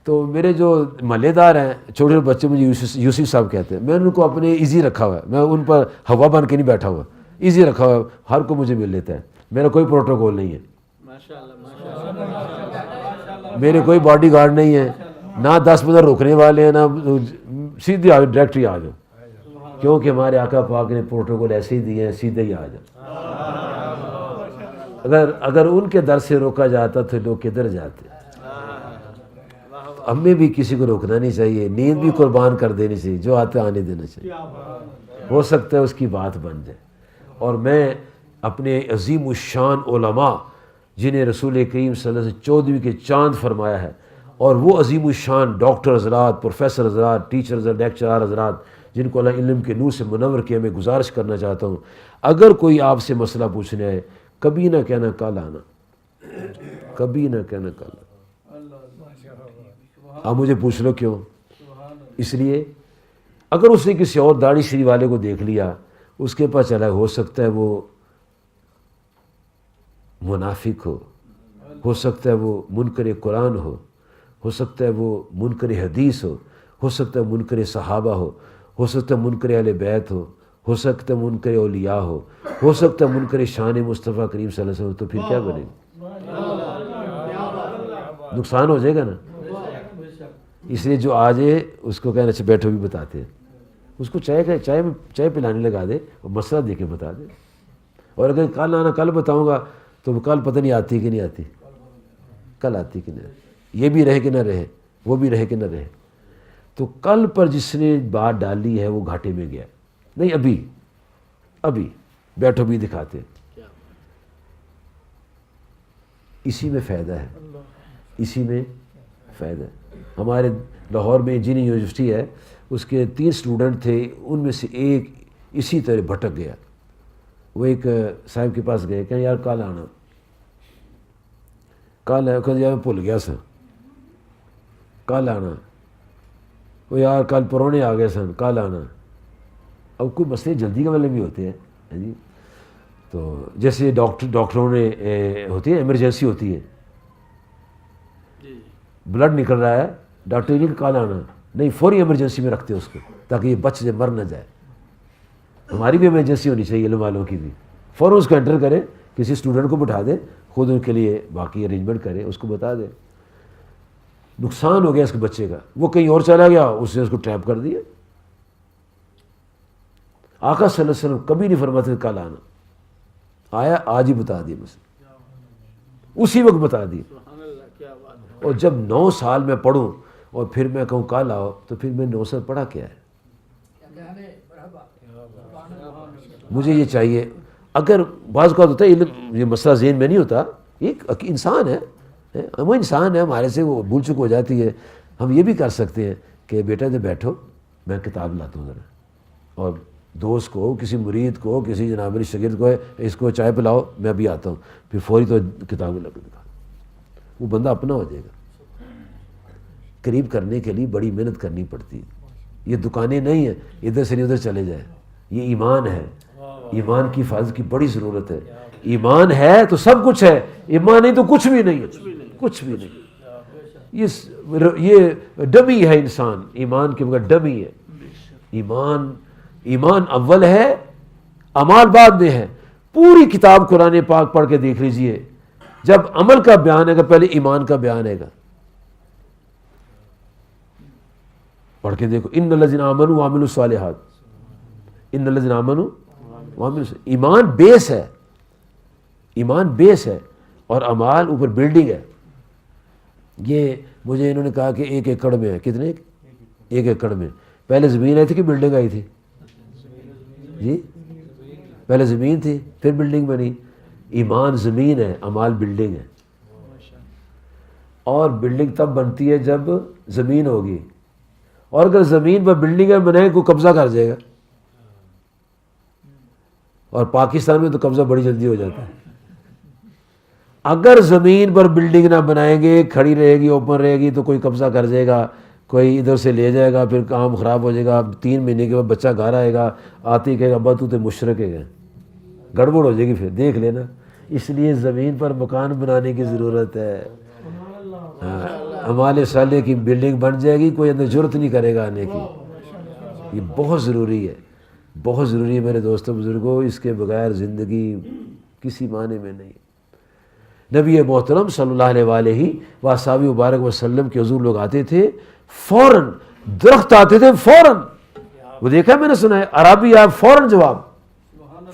تو میرے جو محلے دار ہیں چھوٹے چھوٹے بچے مجھے یوسف صاحب کہتے ہیں، میں ان کو اپنے ایزی رکھا ہوا ہے، میں ان پر ہوا بن کے نہیں بیٹھا ہوا، ایزی رکھا ہوا ہے، ہر کو مجھے مل لیتا ہے، میرا کوئی پروٹوکول نہیں ہے، میرے کوئی باڈی گارڈ نہیں ہے، نہ 10-15 روکنے والے ہیں، نہ سیدھے آ ڈائریکٹ ہی آ جاؤ، کیونکہ ہمارے آقا پاک نے پروٹوکول ایسے ہی دیے ہیں، سیدھے ہی آ جاؤ۔ اگر ان کے در سے روکا جاتا تو لوگ کدھر جاتے؟ ہمیں بھی کسی کو روکنا نہیں چاہیے، نیند بھی قربان کر دینی چاہیے، جو آتے آنے دینا چاہیے، ہو سکتا ہے اس کی بات بن جائے۔ اور میں اپنے عظیم الشان علماء جنہیں رسول کریم صلی اللہ علیہ وسلم 14ویں کے چاند فرمایا ہے، اور وہ عظیم الشان ڈاکٹر حضرات، پروفیسر حضرات، ٹیچر حضرات، لیکچرار حضرات جن کو اللہ علم کے نور سے منور کیا، میں گزارش کرنا چاہتا ہوں، اگر کوئی آپ سے مسئلہ پوچھنے آئے، کبھی نہ کہنا کل آنا، کبھی نہ کہنا کل آنا۔ آپ مجھے پوچھ لو کیوں؟ اس لیے اگر اس نے کسی اور داڑھی شریف والے کو دیکھ لیا، اس کے پاس چلا، ہو سکتا ہے وہ منافق ہو سکتا ہے وہ منکر قرآن ہو سکتا ہے وہ منکر حدیث ہو سکتا ہے منکر صحابہ ہو سکتا ہے منکر اہل بیت ہو سکتا ہے منکر اولیاء ہو سکتا ہے منکر شان مصطفیٰ کریم صلی اللہ علیہ وسلم، تو پھر کیا بنے گا؟ نقصان ہو جائے گا نا۔ اس لیے جو آ جائے اس کو کہنا اچھا بیٹھو بھی بتاتے ہیں، اس کو چائے پلانے لگا دے اور مسئلہ دے کے بتا دے، اور اگر کل آنا کل بتاؤں گا تو وہ کل پتہ نہیں آتی کہ نہیں آتی، کل آتی کہ نہیں آتی، یہ بھی رہے کہ نہ رہے، وہ بھی رہے کہ نہ رہے۔ تو کل پر جس نے بات ڈالی ہے وہ گھاٹے میں گیا، نہیں ابھی بیٹھو بھی دکھاتے ہیں۔ اسی میں فائدہ ہے، اسی میں فائدہ ہے۔ ہمارے لاہور میں انجینئرنگ یونیورسٹی ہے، اس کے 3 اسٹوڈنٹ تھے، ان میں سے ایک اسی طرح بھٹک گیا، وہ ایک صاحب کے پاس گئے، کہیں یار کل آنا، کل ہے، کہ یار میں بھول گیا سا، کل آنا، وہ یار کل پرونے آ گئے سن، کل آنا۔ اب کوئی مسئلے جلدی کا مطلب بھی ہوتے ہیں جی، تو جیسے ڈاکٹروں نے ہوتی ہے ایمرجنسی ہوتی ہے، بلڈ نکل رہا ہے، ڈاکٹر نے کل آنا، نہیں فوری ایمرجنسی میں رکھتے اس کو تاکہ یہ بچ جائے، مر نہ جائے۔ ہماری بھی ایمرجنسی ہونی چاہیے، علم والوں کی بھی، فوراً اس کو انٹر کرے، کسی اسٹوڈنٹ کو بٹھا دے، خود ان کے لیے باقی ارینجمنٹ کرے، اس کو بتا دے نقصان ہو گیا اس کے بچے کا، وہ کہیں اور چلا گیا، اس نے اس کو ٹریپ کر دیا۔ آقا صلی اللہ علیہ وسلم کبھی نہیں فرماتے کل آنا، آیا آج ہی بتا دیا، بس اسی وقت بتا دیا۔ اور جب 9 سال میں پڑھوں اور پھر میں کہوں کل آؤ، تو پھر میں 9 سال پڑھا کیا ہے؟ مجھے یہ چاہیے، اگر بعض کا ہوتا ہے علم، یہ مسئلہ ذہن میں نہیں ہوتا، ایک انسان ہے، وہ انسان ہے، ہمارے سے وہ بھول چک ہو جاتی ہے، ہم یہ بھی کر سکتے ہیں کہ بیٹا جب بیٹھو میں کتاب لاتا ہوں ذرا، اور دوست کو، کسی مرید کو، کسی جناب علی شاگرد کو، اس کو چائے پلاؤ، میں ابھی آتا ہوں، پھر فوری تو کتاب لگ دکھا، وہ بندہ اپنا ہو جائے گا۔ قریب کرنے کے لیے بڑی محنت کرنی پڑتی ہے، یہ دکانیں نہیں ہیں ادھر سے نہیں ادھر چلے جائے، یہ ایمان ہے، ایمان کی حفاظت کی بڑی ضرورت ہے۔ ایمان ہے تو سب کچھ ہے، ایمان نہیں تو کچھ بھی نہیں ہے، کچھ بھی نہیں۔ یہ ڈمی ہے انسان، ایمان کے بغیر ڈمی ہے۔ ایمان اول ہے، اعمال بعد میں ہے۔ پوری کتاب قرآن پاک پڑھ کے دیکھ لیجئے، جب عمل کا بیان ہے گا پہلے ایمان کا بیان ہے گا، پڑھ کے دیکھو، ان الذین آمنوا وعملوا الصالحات، ان الذین آمنوا وعملوا الصالحات، ایمان بیس ہے، ایمان بیس ہے، اور اعمال اوپر بلڈنگ ہے۔ یہ مجھے انہوں نے کہا کہ 1 ایکڑ میں ہے، کتنے؟ 1 ایکڑ میں۔ پہلے زمین آئی تھی کہ بلڈنگ آئی تھی؟ جی پہلے زمین تھی پھر بلڈنگ بنی۔ ایمان زمین ہے، اعمال بلڈنگ ہے، اور بلڈنگ تب بنتی ہے جب زمین ہوگی، اور اگر زمین پر بلڈنگ بنائے کو قبضہ کر جائے گا، اور پاکستان میں تو قبضہ بڑی جلدی ہو جاتا ہے۔ اگر زمین پر بلڈنگ نہ بنائیں گے، کھڑی رہے گی، اوپن رہے گی، تو کوئی قبضہ کر جائے گا، کوئی ادھر سے لے جائے گا، پھر کام خراب ہو جائے گا۔ 3 مہینے کے بعد بچہ گھر آئے گا، آتے ہی کہے گا ابا تو مشرک ہے، گڑبڑ ہو جائے گی، پھر دیکھ لینا۔ اس لیے زمین پر مکان بنانے کی ضرورت ہے۔ اعمال صالح کی بلڈنگ بن جائے گی، کوئی اندر جرت نہیں کرے گا آنے کی. یہ بہت ضروری ہے، بہت ضروری ہے میرے دوستوں بزرگوں، اس کے بغیر زندگی کسی معنی میں نہیں. نبی محترم صلی اللہ علیہ وآلہ وصحبہ مبارک وسلم کے حضور لوگ آتے تھے، فوراً درخت آتے تھے، فوراً، وہ دیکھا میں نے سنا ہے، عربی آپ فوراً جواب،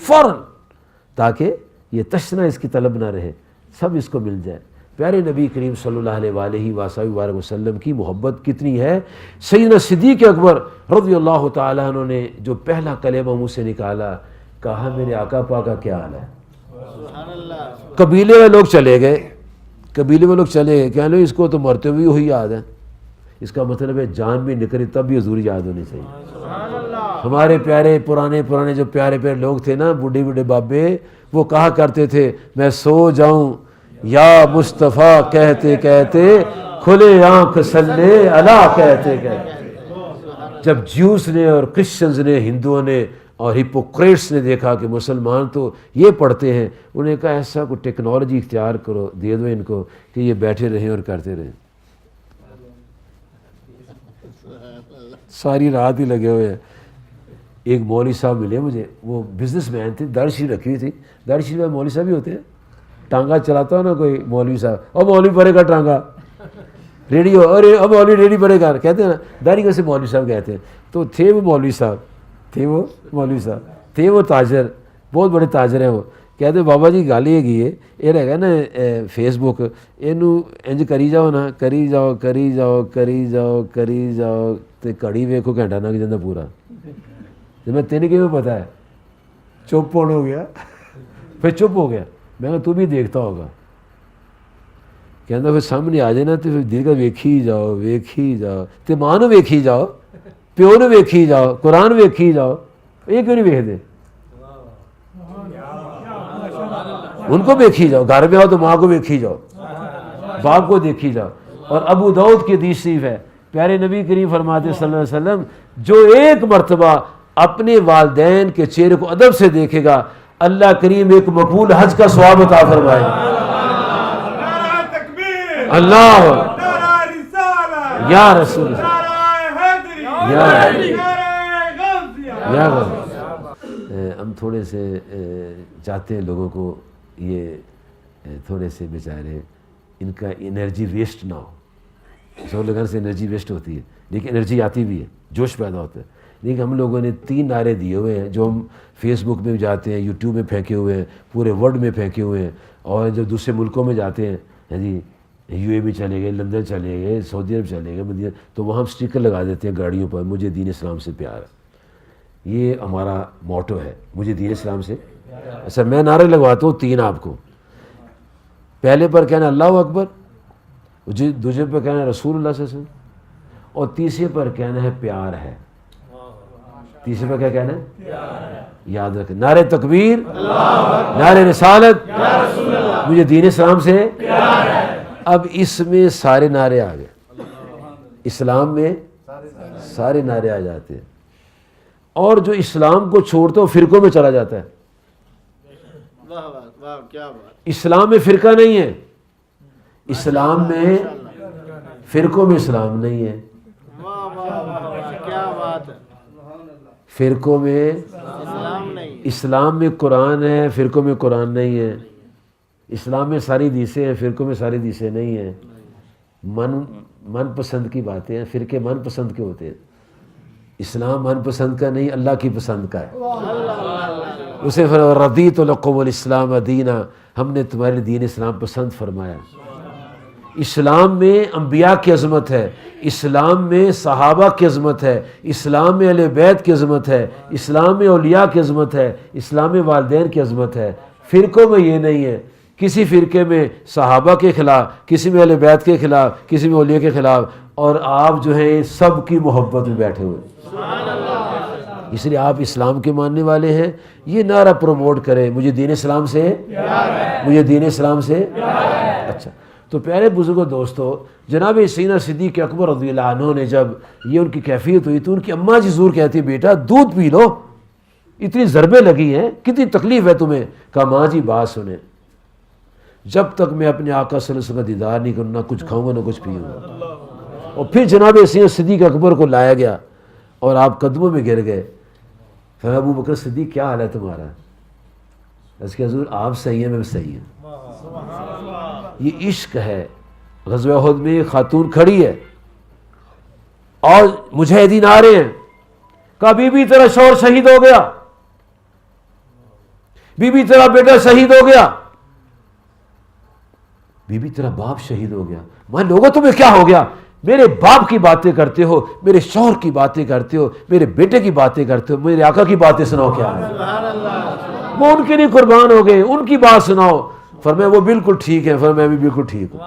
فوراً، تاکہ یہ تشنا اس کی طلب نہ رہے، سب اس کو مل جائے. پیارے نبی کریم صلی اللہ علیہ وآلہ وصحبہ مبارک وسلم کی محبت کتنی ہے. سیدنا صدیق اکبر رضی اللہ تعالیٰ عنہ نے جو پہلا کلمہ منہ سے نکالا، کہا میرے آقا پاک کا کیا حال ہے. قبیلے میں لوگ چلے گئے، قبیلے میں لوگ چلے گئے، کہنے لگے اس کو تو مرتے ہوئے وہی یاد ہے. اس کا مطلب ہے جان بھی نکلی تب بھی حضور یاد ہونی چاہیے. ہمارے پیارے پرانے جو پیارے لوگ تھے نا، بوڑھے بوڑھے بابے، وہ کہا کرتے تھے میں سو جاؤں یا مصطفیٰ کہتے کہتے، کھلے آنکھ صلی اللہ کہتے کہتے. جب جیوس نے اور کرسچنز نے، ہندوؤں نے اور ہپوکریٹس نے دیکھا کہ مسلمان تو یہ پڑھتے ہیں، انہوں نے کہا ایسا کوئی ٹیکنالوجی اختیار کرو، دے دو ان کو کہ یہ بیٹھے رہیں اور کرتے رہیں. ساری رات ہی لگے ہوئے ہیں. ایک مولوی صاحب ملے مجھے، وہ بزنس مین تھے، داڑھی شریف رکھی ہوئی تھی. داڑھی شریف میں مولوی صاحب بھی ہوتے ہیں، ٹانگا چلاتا ہو نا کوئی مولوی صاحب، اور مولوی پڑے گا ٹانگا، ریڈیو، اور اب مولوی ریڈی پڑے گا، کہتے ہیں نا داڑھی کو سے مولوی صاحب کہتے ہیں. تو تھے وہ مولوی صاحب، تھے وہ تاجر، بہت بڑے تاجر ہیں. وہ کہتے بابا جی گل یہ رہے نا فیس بک، یہ انج کری جاؤ نا، کری جاؤ کری جاؤ کری جاؤ کری جاؤ، تو کڑی ویکھو گھنٹہ لگ جاتا پورا. میں تین کیوں پتہ ہے، چپ ہونا ہو گیا، پھر چپ ہو گیا. میں کہا تو بھی دیکھتا ہوگا. کہنا پھر سامنے آ جائے نا تو پھر دل کا ویکھی جاؤ، تو ماں نو ویکھی جاؤ، پیو نو ویکھی جاؤ، قرآن ویکھی جاؤ. یہ کیوں نہیں ویکھتے؟ ان کو ویکھی جاؤ. گھر میں آؤ تو ماں کو ویکھی جاؤ، باپ کو دیکھی جاؤ. اور ابو داؤد کی حدیث شریف ہے، پیارے نبی کریم فرماتے صلی اللہ علیہ وسلم، جو ایک مرتبہ اپنے والدین کے چہرے کو ادب سے دیکھے گا، اللہ کریم ایک مقبول حج کا ثواب عطا فرمائے گا. اللہ یا رسول یا ہم تھوڑے سے چاہتے ہیں لوگوں کو یہ تھوڑے سے بیچارے ان کا انرجی ویسٹ نہ ہو. سو لگانے سے انرجی ویسٹ ہوتی ہے، لیکن انرجی آتی بھی ہے، جوش پیدا ہوتا ہے. لیکن ہم لوگوں نے 3 نعرے دیے ہوئے ہیں جو ہم فیس بک میں جاتے ہیں، یوٹیوب میں پھینکے ہوئے ہیں، پورے ورلڈ میں پھینکے ہوئے ہیں. اور جب دوسرے ملکوں میں جاتے ہیں جی، یو اے میں چلے گئے، لندن چلے گئے، سعودی عرب چلے گئے، مدینہ، تو وہاں ہم اسٹیکر لگا دیتے ہیں گاڑیوں پر، مجھے دین اسلام سے پیار ہے. یہ ہمارا موٹو ہے، مجھے دین اسلام سے. اچھا میں نعرے لگواتا ہوں 3 آپ کو. پہلے پر کہنا اللہ اکبر، دوسرے پر کہنا رسول اللہ صلی اللہ علیہ وسلم، اور تیسرے پر کہنا ہے پیار ہے. تیسرے پر کیا کہنا ہے؟ یاد رکھیں، نعرے تکبیر، نعرے رسالت، مجھے دین اسلام سے پیار ہے. اب اس میں سارے نعرے آ گئے، اسلام میں سارے نعرے آ جاتے ہیں. اور جو اسلام کو چھوڑتا ہے فرقوں میں چلا جاتا ہے. اسلام میں فرقہ نہیں ہے، اسلام میں فرقوں میں اسلام نہیں ہے. فرقوں میں اسلام میں قرآن ہے، فرقوں میں قرآن نہیں ہے. اسلام میں ساری حدیثیں ہیں، فرقوں میں ساری حدیثیں نہیں ہیں. من پسند کی باتیں ہیں، فرقے من پسند کے ہوتے ہیں. اسلام من پسند کا نہیں، اللہ کی پسند کا ہے. اسے رضیت لکم الاسلام دینا، ہم نے تمہارے دین اسلام پسند فرمایا. اسلام میں انبیاء کی عظمت ہے، اسلام میں صحابہ کی عظمت ہے، اسلام میں اہل بیت کی عظمت ہے، اسلام میں اولیاء کی عظمت ہے، اسلام میں والدین کی عظمت ہے. فرقوں میں یہ نہیں ہے. کسی فرقے میں صحابہ کے خلاف، کسی میں اہل بیت کے خلاف، کسی میں اولیاء کے خلاف، اور آپ جو ہیں سب کی محبت میں بیٹھے ہوئے. اس لیے آپ اسلام کے ماننے والے ہیں، یہ نعرہ پروموٹ کریں، مجھے دین اسلام سے مجھے دین اسلام سے. اچھا، تو پیارے بزرگوں دوستو، جناب سیدنا صدیق اکبر رضی اللہ عنہ نے جب یہ ان کی کیفیت ہوئی تو ان کی اماں جی ضرور کہتی بیٹا دودھ پی لو، اتنی ضربیں لگی ہیں، کتنی تکلیف ہے تمہیں. کہا ماں جی بات سنیں، جب تک میں اپنے آقا صلی اللہ علیہ وسلم کا دیدار نہیں کروں، نہ کچھ کھاؤں گا نہ کچھ پیوں گا۔ اور پھر جناب سید صدیق اکبر کو لایا گیا اور آپ قدموں میں گر گئے۔ پھر ابو بکر صدیق کیا حال ہے تمہارا؟ اس کے حضور آپ صحیح ہیں، میں بھی صحیح ہوں۔ یہ عشق ہے۔ غزوہ احد میں خاتون کھڑی ہے اور مجاہدین آ رہے ہیں، کہا بی بی تیرا شوہر شہید ہو گیا، بی بی تیرا بیٹا شہید ہو گیا، بی بی تیرا باپ شہید ہو گیا۔ میں لوگوں تمہیں کیا ہو گیا؟ میرے باپ کی باتیں کرتے ہو، میرے شوہر کی باتیں کرتے ہو، میرے بیٹے کی باتیں کرتے ہو، میرے آقا کی باتیں سناؤ کیا ہے؟ وہ ان کے لیے قربان ہو گئے، ان کی بات سناؤ۔ فرمایا وہ بالکل ٹھیک ہے۔ فرمایا میں بھی بالکل ٹھیک ہوں،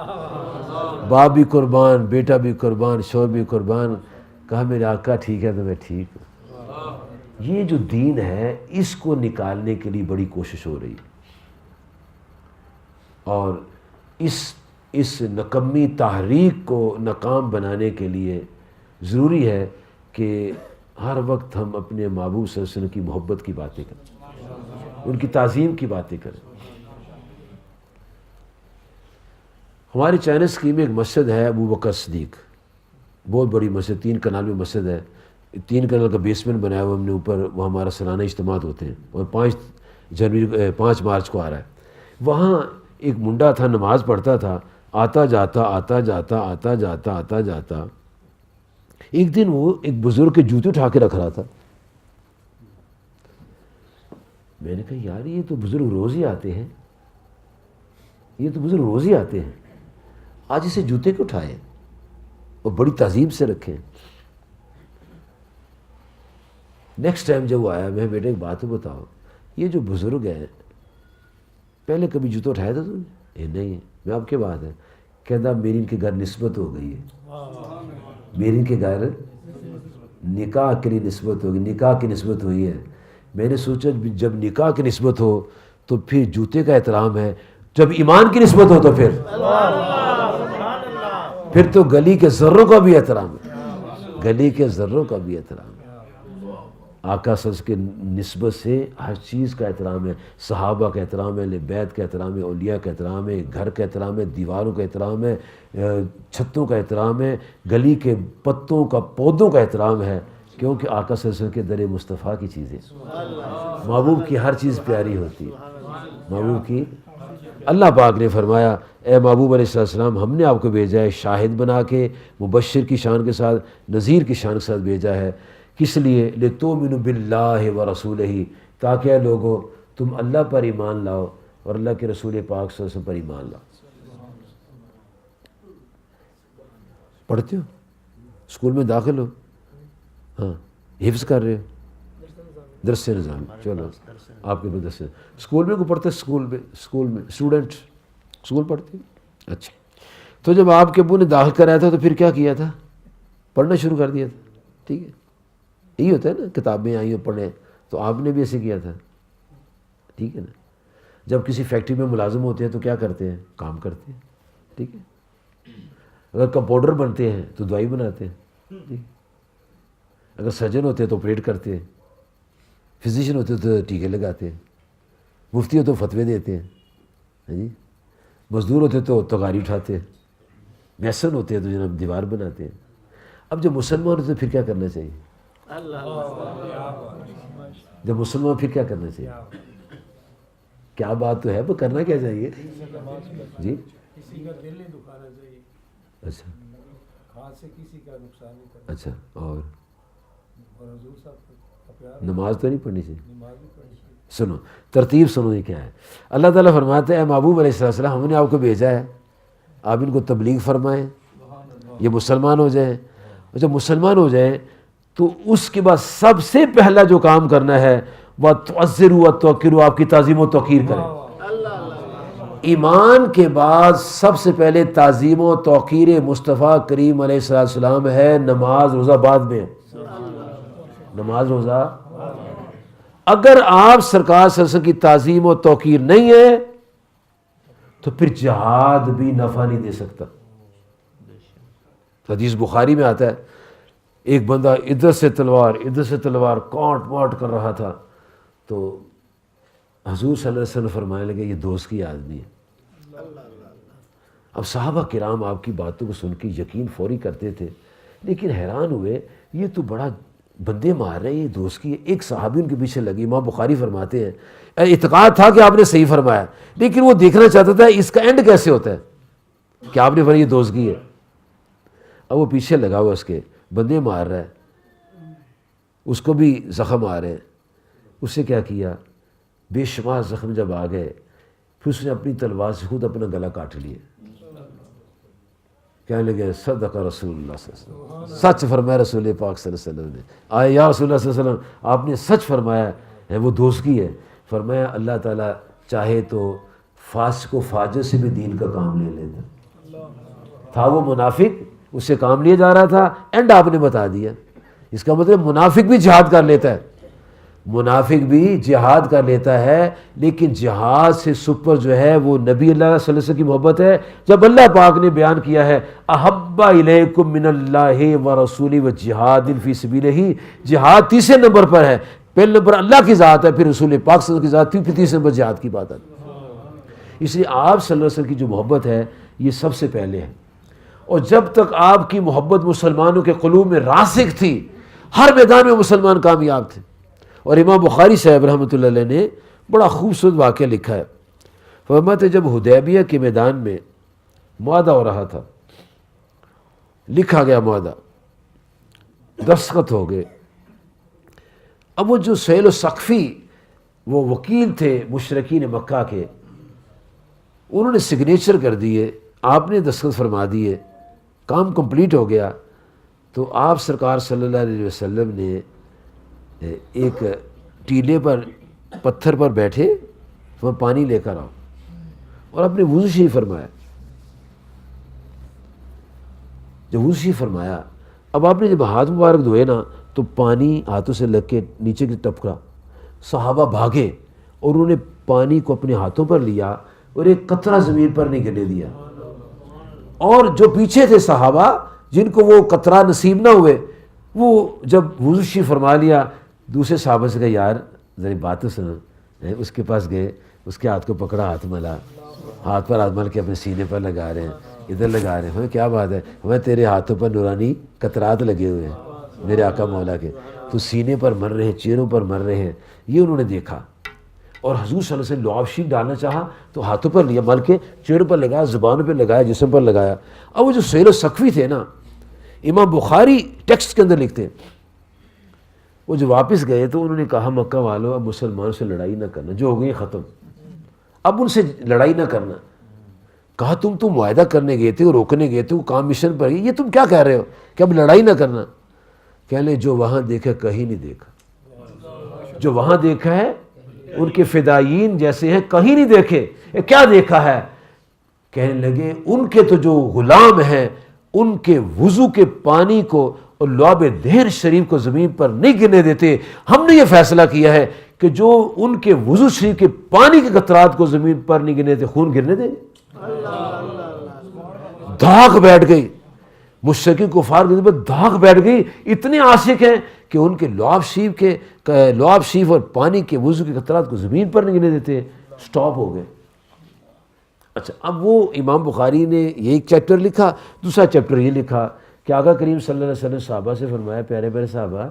باپ بھی قربان، بیٹا بھی قربان، شوہر بھی قربان۔ کہا میرے آقا ٹھیک ہے تو میں ٹھیک ہوں۔ یہ جو دین ہے اس کو نکالنے کے لیے بڑی کوشش ہو رہی ہے، اور اس نکمی تحریک کو ناکام بنانے کے لیے ضروری ہے کہ ہر وقت ہم اپنے محبوب صلی اللہ علیہ وسلم کی محبت کی باتیں کریں، ان کی تعظیم کی باتیں کریں۔ ہماری چائنا سٹی میں ایک مسجد ہے ابو بکر صدیق، بہت بڑی مسجد، 3 کنال میں مسجد ہے، 3 کنال کا بیسمنٹ بنایا ہوا ہم نے اوپر، وہ ہمارا سالانہ اجتماعات ہوتے ہیں، اور 5 مارچ کو آ رہا ہے۔ وہاں ایک منڈا تھا، نماز پڑھتا تھا، آتا جاتا ایک دن وہ ایک بزرگ کے جوتے اٹھا کے رکھ رہا تھا۔ میں نے کہا یار یہ تو بزرگ روز ہی آتے ہیں، یہ تو بزرگ روز ہی آتے ہیں، آج اسے جوتے کو اٹھائے اور بڑی تعظیم سے رکھیں۔ نیکسٹ ٹائم جب وہ آیا، میں بیٹے ایک بات بتاؤ، یہ جو بزرگ ہیں پہلے کبھی جوتا اٹھایا تھا تم نے؟ نہیں ہے۔ میں آپ کے بات ہے، کہتا میری ان کے گھر نسبت ہو گئی ہے، میری ان کے گھر نکاح کے لیے نسبت ہوگی، نکاح کی نسبت ہوئی ہے۔ میں نے سوچا جب نکاح کی نسبت ہو تو پھر جوتے کا احترام ہے، جب ایمان کی نسبت ہو تو پھر تو گلی کے ذروں کا بھی احترام ہے، گلی کے ذروں کا بھی احترام ہے۔ آقا صلی اللہ علیہ وسلم کے نسبت سے ہر چیز کا احترام ہے، صحابہ کا احترام ہے، اہل بیت کا احترام ہے، اولیاء کا احترام ہے، گھر کا احترام ہے، دیواروں کا احترام ہے، چھتوں کا احترام ہے، گلی کے پتوں کا، پودوں کا احترام ہے، کیونکہ آقا صلی اللہ علیہ وسلم کے در مصطفیٰ کی چیزیں، محبوب کی ہر چیز پیاری ہوتی ہے، محبوب کی۔ اللہ پاک نے فرمایا اے محبوب علیہ السلام ہم نے آپ کو بھیجا ہے شاہد بنا کے، مبشر کی شان کے ساتھ، نذیر کی شان کے ساتھ بھیجا ہے۔ کس لیے؟ لِتُؤْمِنُوا بِاللَّهِ وَرَسُولِهِ، تاکہ اے لوگو تم اللہ پر ایمان لاؤ اور اللہ کے رسول پاک صلی اللہ علیہ وسلم پر ایمان لاؤ۔ پڑھتے ہو؟ اسکول میں داخل ہو؟ ہاں، حفظ کر رہے ہو؟ درس نظام، چلو آپ کے درس اسکول میں کو پڑھتے؟ اسکول میں اسٹوڈنٹ اسکول پڑھتے ہیں؟ اچھا، تو جب آپ کے ابو نے داخل کرایا تھا تو پھر کیا کیا تھا؟ پڑھنا شروع کر دیا تھا، ٹھیک ہے؟ یہی ہوتا ہے نا، کتابیں آئیں اور پڑھیں، تو آپ نے بھی ایسے کیا تھا، ٹھیک ہے نا؟ جب کسی فیکٹری میں ملازم ہوتے ہیں تو کیا کرتے ہیں؟ کام کرتے ہیں، ٹھیک ہے؟ اگر کمپاؤنڈر بنتے ہیں تو دوائی بناتے ہیں، ٹھیک؟ اگر سرجن ہوتے ہیں تو آپریٹ کرتے ہیں، فزیشین ہوتے ہیں تو ٹیکے لگاتے ہیں، مفتی ہوتے تو فتوے دیتے ہیں، جی، مزدور ہوتے تو تغاری اٹھاتے ہیں، میسن ہوتے ہیں تو جناب دیوار بناتے ہیں۔ اب جب مسلمان ہوتے تو پھر کیا کرنا چاہیے؟ جب مسلمان پھر کیا کرنا چاہیے؟ کیا بات تو ہے، وہ کرنا کیا چاہیے؟ جی، کسی کا دل نہیں دکھانا چاہیے، اچھا ہاتھ سے کسی کا نقصان نہیں کرنا، اچھا، اور حضور صاحب کا پیار، نماز تو نہیں پڑھنی چاہیے؟ نماز بھی پڑھنی چاہیے۔ سنو ترتیب سنو، یہ کیا ہے؟ اللہ تعالیٰ فرماتے ہیں اے محبوب علیہ السلام ہم نے آپ کو بھیجا ہے، آپ ان کو تبلیغ فرمائیں، یہ مسلمان ہو جائیں، اور جب مسلمان ہو جائیں تو اس کے بعد سب سے پہلا جو کام کرنا ہے وہ تُعَزِّرُوا وَتُوَقِّرُوا، آپ کی تعظیم و توقیر کریں۔ ایمان کے بعد سب سے پہلے تعظیم و توقیر مصطفیٰ کریم علیہ السلام ہے، نماز روزہ بعد میں، نماز روزہ۔ اگر آپ سرکار صلی اللہ علیہ وسلم کی تعظیم و توقیر نہیں ہے تو پھر جہاد بھی نفع نہیں دے سکتا۔ حدیث بخاری میں آتا ہے ایک بندہ ادھر سے تلوار کاٹ واٹ کر رہا تھا، تو حضور صلی اللہ علیہ وسلم فرمانے لگے یہ دوست کی آدمی ہے، اب صحابہ کرام آپ کی باتوں کو سن کے یقین فوری کرتے تھے، لیکن حیران ہوئے یہ تو بڑا بندے مار رہے ہیں، یہ دوست کی. ایک صحابی ان کے پیچھے لگی. امام بخاری فرماتے ہیں اعتقاد تھا کہ آپ نے صحیح فرمایا، لیکن وہ دیکھنا چاہتا تھا اس کا اینڈ کیسے ہوتا ہے کہ آپ نے فرمایا یہ دوست کی ہے. اب وہ پیچھے لگا ہوا اس کے، بندے مار رہا ہے، اس کو بھی زخم آ رہے ہیں. اس سے کیا کیا، بے شمار زخم جب آ گئے پھر اس نے اپنی تلوار سے خود اپنا گلا کاٹ لیا. کہنے لگے صدق رسول اللہ صلی اللہ علیہ وسلم، سچ فرمایا رسول پاک صلی اللہ علیہ وسلم نے. آئے یا رسول اللہ صلی اللہ علیہ وسلم آپ نے سچ فرمایا ہے، وہ دوست کی ہے. فرمایا اللہ تعالیٰ چاہے تو فاسق و فاجر سے بھی دین کا کام لے لیتا. تھا وہ منافق، اس سے کام لیا جا رہا تھا، اینڈ آپ نے بتا دیا. اس کا مطلب منافق بھی جہاد کر لیتا ہے، منافق بھی جہاد کر لیتا ہے، لیکن جہاد سے سپر جو ہے وہ نبی اللہ صلی اللہ علیہ وسلم کی محبت ہے. جب اللہ پاک نے بیان کیا ہے احب الیکم من اللہ و رسولہ و جہاد فی سبیلہ، جہاد تیسرے نمبر پر ہے. پہلے نمبر اللہ کی ذات ہے، پھر رسول پاک صلی اللہ علیہ وسلم کی ذات، پھر تیسرے نمبر جہاد کی بات ہے. اس لیے آپ صلی اللہ علیہ وسلم کی جو محبت ہے یہ سب سے پہلے ہے. اور جب تک آپ کی محبت مسلمانوں کے قلوب میں راسخ تھی، ہر میدان میں مسلمان کامیاب تھے. اور امام بخاری صاحب رحمۃ اللہ علیہ نے بڑا خوبصورت واقعہ لکھا ہے. فرماتے جب حدیبیہ کے میدان میں معاہدہ ہو رہا تھا، لکھا گیا معاہدہ، دستخط ہو گئے. اب وہ جو سہیل و ثقفی وہ وکیل تھے مشرکین مکہ کے، انہوں نے سگنیچر کر دیے، آپ نے دستخط فرما دیے، کام کمپلیٹ ہو گیا. تو آپ سرکار صلی اللہ علیہ وسلم نے ایک ٹیلے پر پتھر پر بیٹھے، وہ پانی لے کر آؤ، اور اپنے وضو شریف فرمایا. جب وضو شریف فرمایا، اب آپ نے جب ہاتھ مبارک دھوئے نا تو پانی ہاتھوں سے لگ کے نیچے کی ٹپکا. صحابہ بھاگے اور انہوں نے پانی کو اپنے ہاتھوں پر لیا اور ایک قطرہ زمین پر نہیں گرنے دیا. اور جو پیچھے تھے صحابہ جن کو وہ قطرہ نصیب نہ ہوئے، وہ جب وضو شریف فرما لیا، دوسرے صحابہ سے کہا یار ذرا بات تو سنو. اس کے پاس گئے، اس کے ہاتھ کو پکڑا، ہاتھ ملا، ہاتھ پر ہاتھ مل کے اپنے سینے پر لگا رہے ہیں، ادھر لگا رہے ہیں. ہمیں کیا بات ہے، ہمیں تیرے ہاتھوں پر نورانی قطرات لگے ہوئے ہیں میرے آقا مولا کے، تو سینے پر مر رہے ہیں، چہروں پر مر رہے ہیں. یہ انہوں نے دیکھا اور حضور صلی اللہ علیہ وسلم لعاب شریف ڈالنا چاہا تو ہاتھوں پر لیا، مل کے چہروں پر لگایا، زبانوں پہ لگایا، جسم پر لگایا. اب وہ جو سہیل و ثقفی تھے نا، امام بخاری ٹیکسٹ کے اندر لکھتے ہیں، وہ جو واپس گئے تو انہوں نے کہا مکہ والوں اب مسلمانوں سے لڑائی نہ کرنا، جو ہو گئی ختم، اب ان سے لڑائی نہ کرنا. کہا تم تو معاہدہ کرنے گئے تھے، روکنے گئے تھے، وہ کام مشن پر یہ تم کیا کہہ رہے ہو کہ اب لڑائی نہ کرنا. کہنے جو وہاں دیکھا کہیں نہیں دیکھا، جو وہاں دیکھا ہے ان کے فدائین جیسے ہیں، کہیں نہیں دیکھے. کیا دیکھا ہے؟ کہنے لگے ان کے تو جو غلام ہیں ان کے وضو کے پانی کو اور لعاب دہن شریف کو زمین پر نہیں گرنے دیتے. ہم نے یہ فیصلہ کیا ہے کہ جو ان کے وضو شریف کے پانی کے قطرات کو زمین پر نہیں گرنے دیتے، خون گرنے دیں. دھاک بیٹھ گئی مشرکین کفار کے پر، دھاک بیٹھ گئی. اتنے عاشق ہیں کہ ان کے لعاب شریف اور پانی کے وضو کے قطرات کو زمین پر نہیں گرنے دیتے. سٹاپ ہو گئے. اچھا، اب وہ امام بخاری نے یہ ایک چیپٹر لکھا، دوسرا چیپٹر یہ لکھا کہ آقا کریم صلی اللہ علیہ وسلم صحابہ سے فرمایا پیارے پیارے صحابہ،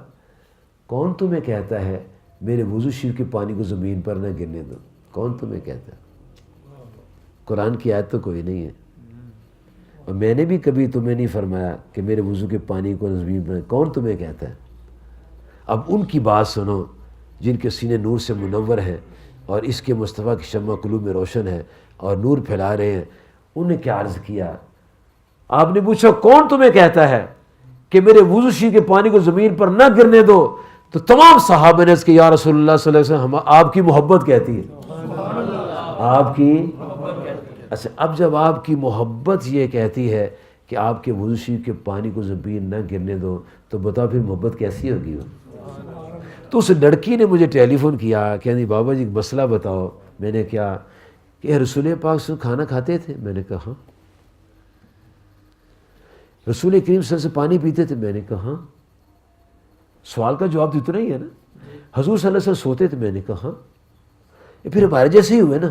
کون تمہیں کہتا ہے میرے وضو شریف کے پانی کو زمین پر نہ گرنے دو؟ کون تمہیں کہتا ہے؟ قرآن کی آیت تو کوئی نہیں ہے، اور میں نے بھی کبھی تمہیں نہیں فرمایا کہ میرے وضو کے پانی کو زمین پر، کون تمہیں کہتا ہے؟ اب ان کی بات سنو جن کے سینے نور سے منور ہیں اور اس کے مصطفیٰ کی شمع قلوب میں روشن ہے اور نور پھیلا رہے ہیں. انہیں کیا عرض کیا؟ آپ نے پوچھا کون تمہیں کہتا ہے کہ میرے وضو شریف کے پانی کو زمین پر نہ گرنے دو؟ تو تمام صحابہ نے اس کے یا رسول اللہ صلی اللہ علیہ وسلم آپ کی محبت کہتی ہے، آپ کی. اچھا، اب جب آپ کی محبت یہ کہتی ہے کہ آپ کے وضو شریف کے پانی کو زمین نہ گرنے دو، تو بتاؤ پھر محبت کیسی ہوگی وہ؟ تو اس لڑکی نے مجھے ٹیلی فون کیا، کہنی بابا جی ایک مسئلہ بتاؤ. میں نے کیا کہ رسول پاک سے کھانا کھاتے تھے؟ میں نے کہا ہاں. رسول کریم صلی اللہ علیہ وسلم سے پانی پیتے تھے؟ میں نے کہا ہاں. سوال کا جواب تو اتنا ہی ہے نا. حضور صلی اللہ علیہ وسلم سوتے تھے؟ میں نے کہا ہاں. یہ پھر ہمارے جیسے ہی ہوئے نا.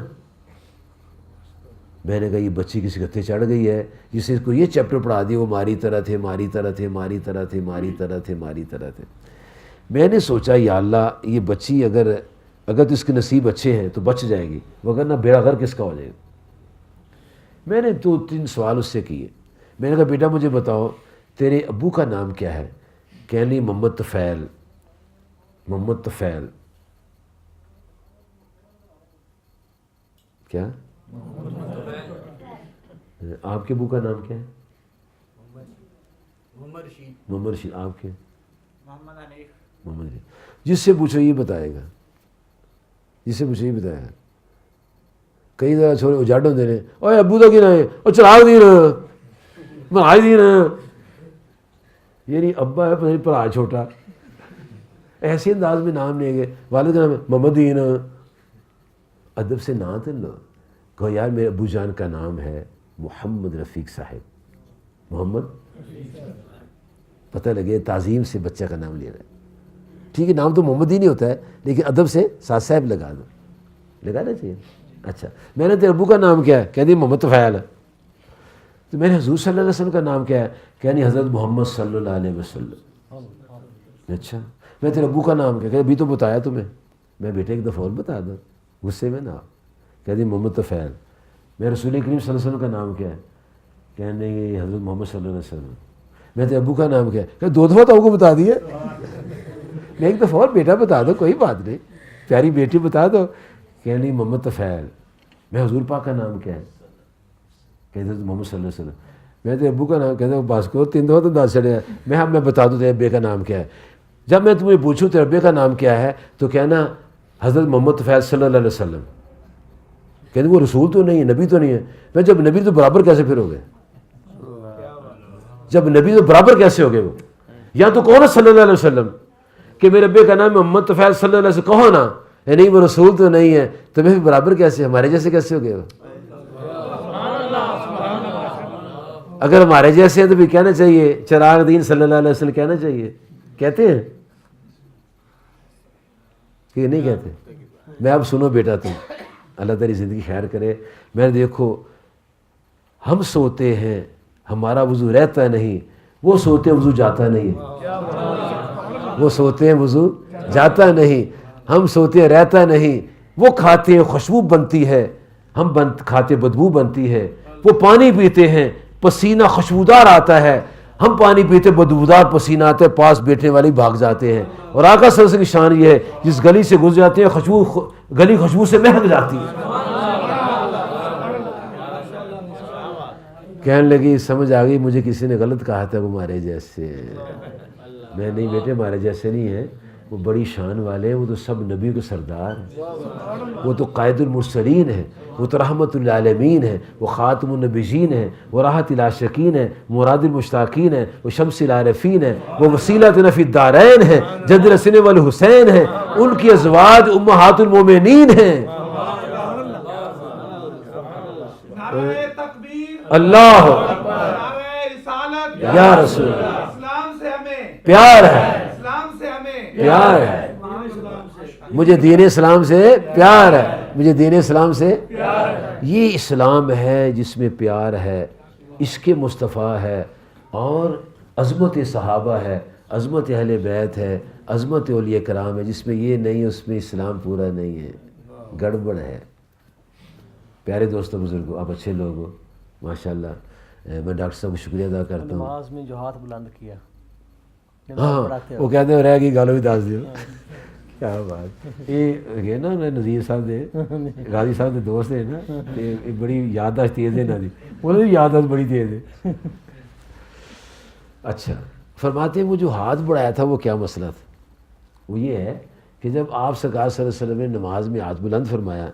میں نے کہا یہ بچی کسی گتے چڑھ گئی ہے جسے اس کو یہ چیپٹر پڑھا دیا وہ ماری طرح تھے ماری طرح تھے ماری طرح تھے ماری طرح تھے ماری طرح تھے. میں نے سوچا یا اللہ یہ بچی اگر تو اس کے نصیب اچھے ہیں تو بچ جائے گی, وگرنہ بیڑا غرق کس کا ہو جائے گا. میں نے 2-3 سوال اس سے کیے. میں نے کہا بیٹا مجھے بتاؤ تیرے ابو کا نام کیا ہے؟ کہنے لگی محمد طفیل. محمد طفیل کیا؟ آپ کے ابو کا نام کیا ہے؟ محمد رشید. آپ کے؟ محمد رشید. جس سے پوچھو یہ بتائے گا, جس سے پوچھو یہ بتائے گا. کئی طرح چھوڑے اجاڈ ہوتے ہیں, اوے ابو تو کی نہ ہے اور چراغ دی نا بنائی دی نا, یعنی ابا ہے پتہ نہیں پڑھا چھوٹا, ایسے انداز میں نام لیں گے. والد کا نام ہے محمد دین. ادب سے نہ تن لو, کہو یار میرے ابو جان کا نام ہے محمد رفیق صاحب. محمد پتہ لگے تعظیم سے بچہ کا نام لے رہا ہے. ٹھیک ہے نام تو محمد ہی نہیں ہوتا ہے لیکن ادب سے ساتھ صاحب لگا دو, لگانا چاہیے. اچھا میں نے تیرے ابو کا نام کیا ہے؟ کہہ دی محمد طفیل ہے. تو میں نے حضور صلی اللہ علیہ وسلم کا نام کیا ہے؟ کہنی حضرت محمد صلی اللہ علیہ وسلم. اچھا میں تیرے ابو کا نام کیا؟ کہ ابھی تو بتایا تمہیں. میں بیٹے ایک دفعہ اور بتا دوں, غصے میں نہ آؤ. کہہ دی محمد طفیل. میں رسول کریم صلی اللہ علیہ وسلم کا نام کیا ہے؟ کہنے یہ حضرت محمد صلی اللہ علیہ وسلم. میں تیرے ابو کا نام کیا ہے؟ کہ 2 دفعہ تو آپ کو بتا دیے. میں ایک دفعہ اور بیٹا بتا دو, کوئی بات نہیں, پیاری بیٹی بتا دو. کہنے لگی محمد طفیل. میں حضور پاک کا نام کیا ہے؟ کہتے حضرت محمد صلی اللہ علیہ وسلم. میں تیرے ابو کا نام کہتے بس کو 3 دفعہ تو دس چڑھے ہیں. میں بتا دوں تیرے ابے کا نام کیا ہے. جب میں تمہیں پوچھوں تیرے ابے کا نام کیا ہے تو کہنا حضرت محمد طفیل صلی اللہ علیہ وسلم. کہتے وہ رسول تو نہیں ہے, نبی تو نہیں ہے. میں جب نبی تو برابر کیسے پھر ہو گئے؟ جب نبی تو برابر کیسے ہو گئے وہ؟ یا تو کہو نا صلی اللہ علیہ وسلم کہ میرے ابے کا نام محمد طفیل صلی اللہ علیہ وسلم, کہو نا. نہیں وہ رسول تو نہیں ہے تو میں برابر کیسے, ہمارے جیسے کیسے ہو گئے وہ؟ اگر ہمارے جیسے ہیں تو بھی کہنا چاہیے چراغ دین صلی اللہ علیہ وسلم کہنا چاہیے. کہتے ہیں کہ نہیں کہتے؟ میں اب سنو بیٹا تم, اللہ تعالی زندگی خیر کرے. میں دیکھو ہم سوتے ہیں ہمارا وضو رہتا نہیں, وہ سوتے وضو جاتا نہیں. وہ سوتے ہیں وضو جاتا نہیں, ہم سوتے رہتا نہیں. وہ کھاتے ہیں خوشبو بنتی ہے, ہم کھاتے بدبو بنتی ہے. وہ پانی پیتے ہیں پسینہ خوشبودار آتا ہے, ہم پانی پیتے بدبودار پسینہ آتا ہے, پاس بیٹھنے والے بھاگ جاتے ہیں. اور آقا صلی اللہ علیہ وسلم کی شان یہ ہے جس گلی سے گزر جاتے ہیں گلی خوشبو سے مہک جاتی ہے. کہنے لگی سمجھ آ گئی مجھے کسی نے غلط کہا تھا وہ ہمارے جیسے. میں نہیں بیٹے ہمارے جیسے نہیں ہیں, وہ بڑی شان والے ہیں, وہ تو سب نبیوں کے سردار ہیں, وہ تو قائد المرسلین ہیں, وہ تو رحمت للعالمین ہیں, وہ خاتم النبیین ہیں, وہ راحت العاشقین ہیں, مراد المشتاقین ہیں, وہ شمس العارفین ہیں, وہ وسیلۃ فی الدارین ہیں, جد الحسن والحسین ہیں, ان کی ازواج امہات المومنین ہیں. اللہ یا رسول پیار ہے, پیار ہے مجھے دین اسلام سے پیار ہے, مجھے دین اسلام سے یہ اسلام ہے جس میں پیار ہے, عشق مصطفیٰ ہے, اور عظمت صحابہ ہے, عظمت اہل بیت ہے, عظمت اولیاء کرام ہے. جس میں یہ نہیں اس میں اسلام پورا نہیں ہے, گڑبڑ ہے. پیارے دوستوں بزرگوں, آپ اچھے لوگ ہو ماشاءاللہ. میں ڈاکٹر صاحب کو شکریہ ادا کرتا ہوں. نماز میں جو ہاتھ بلند کیا, ہاں وہ کہتے ہیں رہ گئی گالوں بھی دس دیو. کیا بات, یہ نا نذیر صاحب دے غازی صاحب دے دوست ہیں نا, بڑی یادداشت تیز ہے نا دی, انہوں نے یادداشت بڑی تیز ہے. اچھا فرماتے ہیں وہ جو ہاتھ بڑھایا تھا وہ کیا مسئلہ تھا؟ وہ یہ ہے کہ جب آپ سرکار صلی اللہ علیہ وسلم نے نماز میں ہاتھ بلند فرمایا,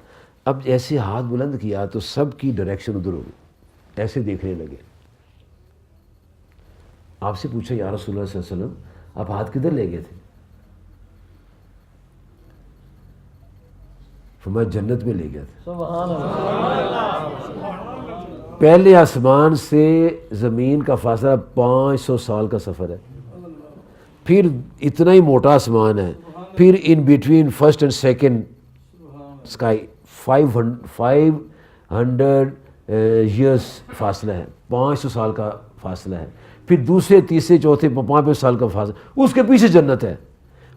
اب ایسے ہاتھ بلند کیا تو سب کی ڈائریکشن ادھر ہو گئی, ایسے دیکھنے لگے. آپ سے پوچھا یا رسول اللہ صلی اللہ علیہ وسلم آپ ہاتھ کدھر لے گئے تھے؟ فرمایا جنت میں لے گیا تھا. سبحان اللہ. پہلے آسمان سے زمین کا فاصلہ 500 سال کا سفر ہے, پھر اتنا ہی موٹا آسمان ہے, پھر in between first and second sky 500 years فاصلہ ہے، 500 سال کا فاصلہ ہے، پھر دوسرے تیسرے چوتھے 500 سال کا فاصلہ، اس کے پیچھے جنت ہے،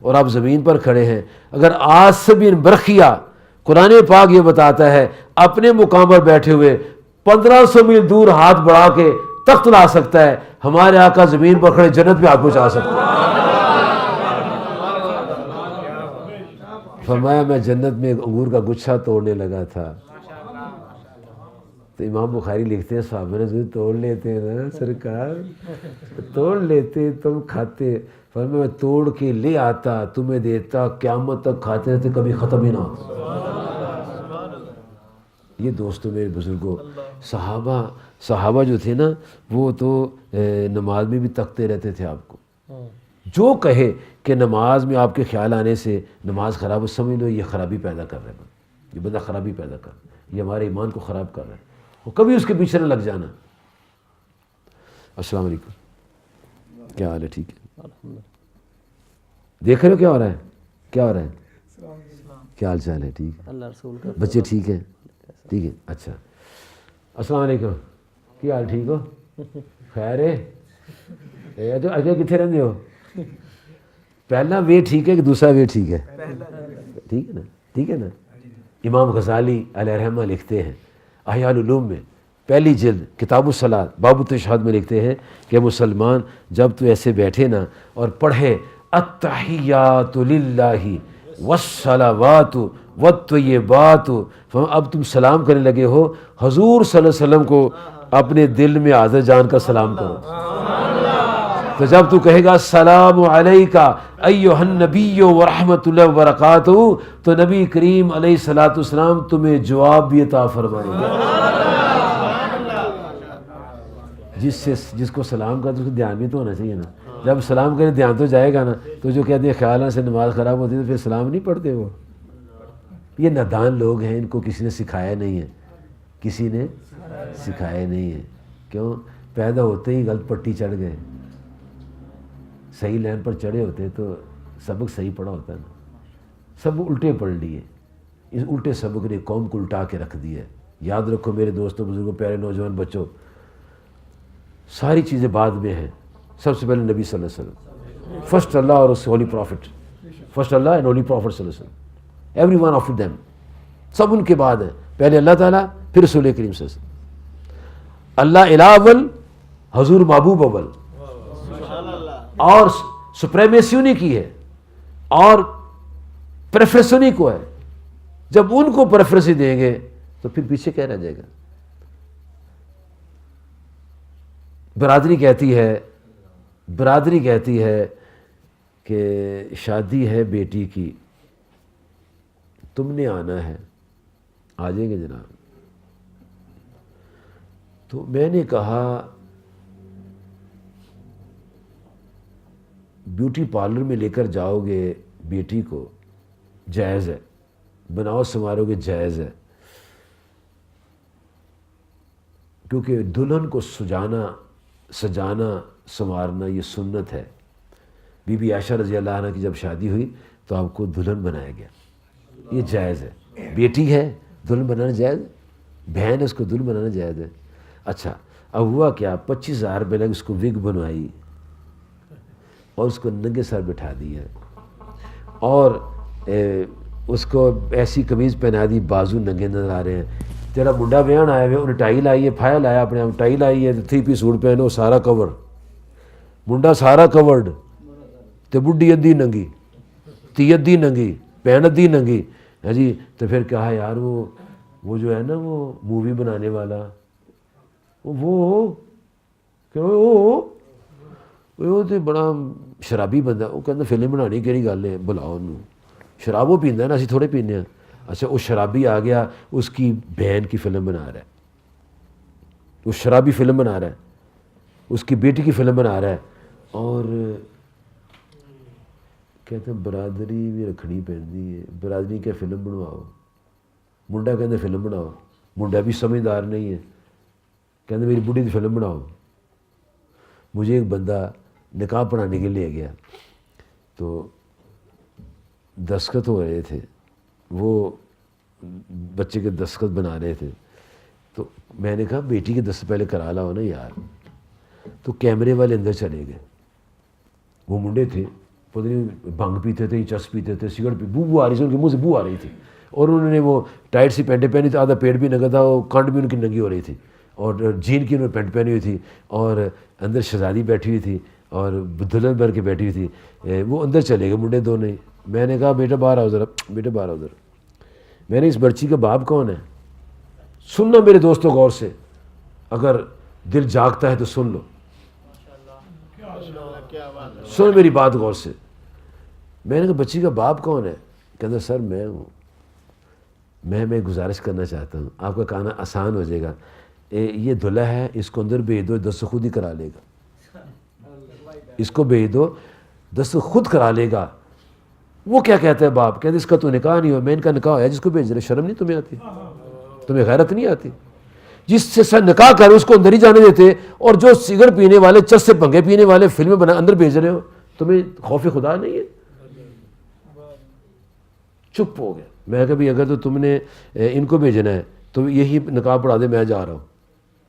اور آپ زمین پر کھڑے ہیں۔ اگر آج سے بھی برقیہ قرآن پاک یہ بتاتا ہے اپنے مقام پر بیٹھے ہوئے 1500 میل دور ہاتھ بڑھا کے تخت لا سکتا ہے، ہمارے آقا زمین پر کھڑے جنت میں ہاتھ پہنچا سکتا ہے۔ فرمایا میں جنت میں ایک انگور کا گچھا توڑنے لگا تھا، تو امام بخاری لکھتے ہیں صحابہ نے توڑ لیتے ہیں نا سرکار، توڑ لیتے تم کھاتے، فرمایا میں توڑ کے لے آتا تمہیں دیتا، قیامت تک کھاتے رہتے، کبھی ختم ہی نہ ہوتا۔ یہ دوستوں میرے بزرگوں، صحابہ جو تھے نا وہ تو نماز میں بھی تکتے رہتے تھے آپ کو، جو کہے کہ نماز میں آپ کے خیال آنے سے نماز خراب ہو، سمجھ لو یہ خرابی پیدا کر رہا ہے، یہ بندہ خرابی پیدا کر رہا ہے، یہ ہمارے ایمان کو خراب کر رہا ہے، اور کبھی اس کے پیچھے نہ لگ جانا۔ السلام علیکم، کیا حال ہے؟ ٹھیک ہے؟ دیکھ رہے ہو کیا ہو رہا ہے؟ کیا ہو رہا ہے؟ کیا حال چال ہے؟ ٹھیک ہے؟ اللہ رسول کا بچے ٹھیک ہیں؟ ٹھیک ہے، اچھا۔ السلام علیکم، کیا حال؟ ٹھیک ہو؟ خیر ہے؟ اجے کتنے رہتے ہو؟ پہلا وے ٹھیک ہے کہ دوسرا وے ٹھیک ہے؟ ٹھیک ہے نا؟ ٹھیک ہے نا؟ امام غزالی علیہ رحمہ لکھتے ہیں احیاء العلوم میں پہلی جلد کتاب الصلاۃ باب التشہد میں لکھتے ہیں کہ مسلمان جب تو ایسے بیٹھے نا اور پڑھے التحیات للہ والصلوات والطیبات، اب تم سلام کرنے لگے ہو، حضور صلی اللہ علیہ وسلم کو اپنے دل میں حاضر جان کر سلام کرو۔ تو جب تو کہے گا السلام علیکہ ایھا النبی ورحمۃ اللہ وبرکاتہ، تو نبی کریم علیہ الصلوۃ والسلام تمہیں جواب بھی عطا فرمائیں گے۔ جس کو سلام کرتے اس کو دھیان بھی تو ہونا چاہیے نا، جب سلام کرے دھیان تو جائے گا نا۔ تو جو کہتے ہیں خیال سے نماز خراب ہوتی ہے تو پھر سلام نہیں پڑھتے وہ۔ یہ نادان لوگ ہیں، ان کو کسی نے سکھایا نہیں ہے، کسی نے سکھایا نہیں ہے۔ کیوں؟ پیدا ہوتے ہی غلط پٹی چڑھ گئے، صحیح لائن پر چڑھے ہوتے تو سبق صحیح پڑھا ہوتا ہے نا، سب الٹے پڑھ لیے۔ اس الٹے سبق نے قوم کو الٹا کے رکھ دیا ہے۔ یاد رکھو میرے دوستوں، بزرگوں، پیارے نوجوان بچوں، ساری چیزیں بعد میں ہیں، سب سے پہلے نبی صلی اللہ علیہ وسلم، فرسٹ اللہ اور اس ہولی پروفٹ، فرسٹ اللہ اینڈ ہولی پروفٹ صلی اللہ علیہ وسلم، ایوری ون آفٹر دیم، سب ان کے بعد ہیں، پہلے اللہ تعالیٰ پھر رسول کریم صلی اللہ علیہ وسلم۔ اللہ الہ اول، حضور محبوب اول، اور سپریمیسی انہی کی ہے اور پریفرنس انہی کو ہے۔ جب ان کو پریفرنس دیں گے تو پھر پیچھے کیا رہ جائے گا؟ برادری کہتی ہے کہ شادی ہے بیٹی کی، تم نے آنا ہے، آ جائیں گے جناب۔ تو میں نے کہا بیوٹی پارلر میں لے کر جاؤ گے بیٹی کو، جائز ہے، بناؤ سنوارو گے، جائز ہے، کیونکہ دلہن کو سجانا سنوارنا یہ سنت ہے۔ بی بی عائشہ رضی اللہ عنہ کی جب شادی ہوئی تو آپ کو دلہن بنایا گیا، یہ جائز ہے۔ بیٹی ہے دلہن بنانا جائز ہے، بہن ہے اس کو دلہن بنانا جائز ہے۔ اچھا اب ہوا کیا، 25,000 روپے لگ اس کو وگ بنوائی اور اس کو ننگے سر بٹھا دیا اور اس کو ایسی قمیض پہنا دی، بازو ننگے نظر آ رہے ہیں۔ تیرا منڈا بیان آیا ہوئے، انہیں ٹائی لائی ہے، پھایا لایا اپنے آپ، ٹائی لائی ہے، 3 پیس سوٹ پہنو، سارا کور، منڈا سارا کورڈ، تے بڈھی ادھی ننگی، تی ادھی ننگی، پہن ادھی ننگی، ہے جی۔ تو پھر کہا یار وہ جو ہے نا وہ مووی بنانے والا، وہ تو بڑا شرابی بندہ، وہ کہنا فلم بنانی کہڑی گل ہے، بلاؤ انہوں، شراب وہ پیندا ہے نا، اسی تھوڑے پینے ہیں۔ اچھا وہ شرابی آ گیا، اس کی بہن کی فلم بنا رہا ہے، وہ شرابی فلم بنا رہا ہے، اس کی بیٹی کی فلم بنا رہا ہے، اور کہتے ہیں برادری بھی رکھنی پہنتی ہے، برادری کے فلم بنواؤ، منڈا کہتے فلم بناؤ، منڈا بھی سمجھدار نہیں ہے، کہتے میری بڑھی کی فلم بناؤ۔ مجھے ایک بندہ نکاح پڑھانے کے لیے گیا، تو دستخط ہو رہے تھے، وہ بچے کے دستخط بنا رہے تھے، تو میں نے کہا بیٹی کے دس سے پہلے کرا لاؤ نا یار. تو کیمرے والے اندر چلے گئے. وہ منڈے تھے, پتہ نہیں بھنگ پیتے تھے, چس پیتے تھے, سگریٹ پی, بو آ رہی تھی, ان کے منہ سے بو آ رہی تھی. اور انہوں نے وہ ٹائٹ سی پینٹیں پہنی تھی, آدھا پیٹ بھی ننگا تھا, وہ کانٹ بھی ان کی ننگی ہو رہی تھی, اور جین کی انہوں نے پینٹ پہنی ہوئی تھی, اور اندر شہزادی بیٹھی ہوئی تھی اور دلہن بھر کے بیٹھی ہوئی تھی. وہ اندر چلے گئے منڈے دونوں. میں نے کہا بیٹا باہر آؤ ذرا, بیٹا باہر آؤ ذرا. میں نے اس بچی کا باپ کون ہے؟ سننا میرے دوستوں غور سے, اگر دل جاگتا ہے تو سن لو, سن میری بات غور سے. میں نے کہا بچی کا باپ کون ہے؟ کہتا سر میں ہوں. میں گزارش کرنا چاہتا ہوں, آپ کا کہنا آسان ہو جائے گا. یہ دلہا ہے, اس کو اندر بھیج دو, دست خود ہی کرا لے گا. اس کو بھیج دو, دست خود کرا لے گا. وہ کیا کہتا ہے باپ؟ کہتے اس کا تو نکاح نہیں ہوا. میں ان کا نکاح ہوا, جس کو بھیج رہے, شرم نہیں تمہیں آتی؟ تمہیں غیرت نہیں آتی؟ جس سے سر نکاح کر اس کو اندر ہی جانے دیتے, اور جو سگریٹ پینے والے, چس سے پنگے پینے والے فلمیں بنا اندر بھیج رہے ہو, تمہیں خوف خدا نہیں ہے؟ چپ ہو گیا. میں کہا بھی اگر تو تم نے ان کو بھیجنا ہے تو یہی نکاح پڑھا دے, میں جا رہا ہوں.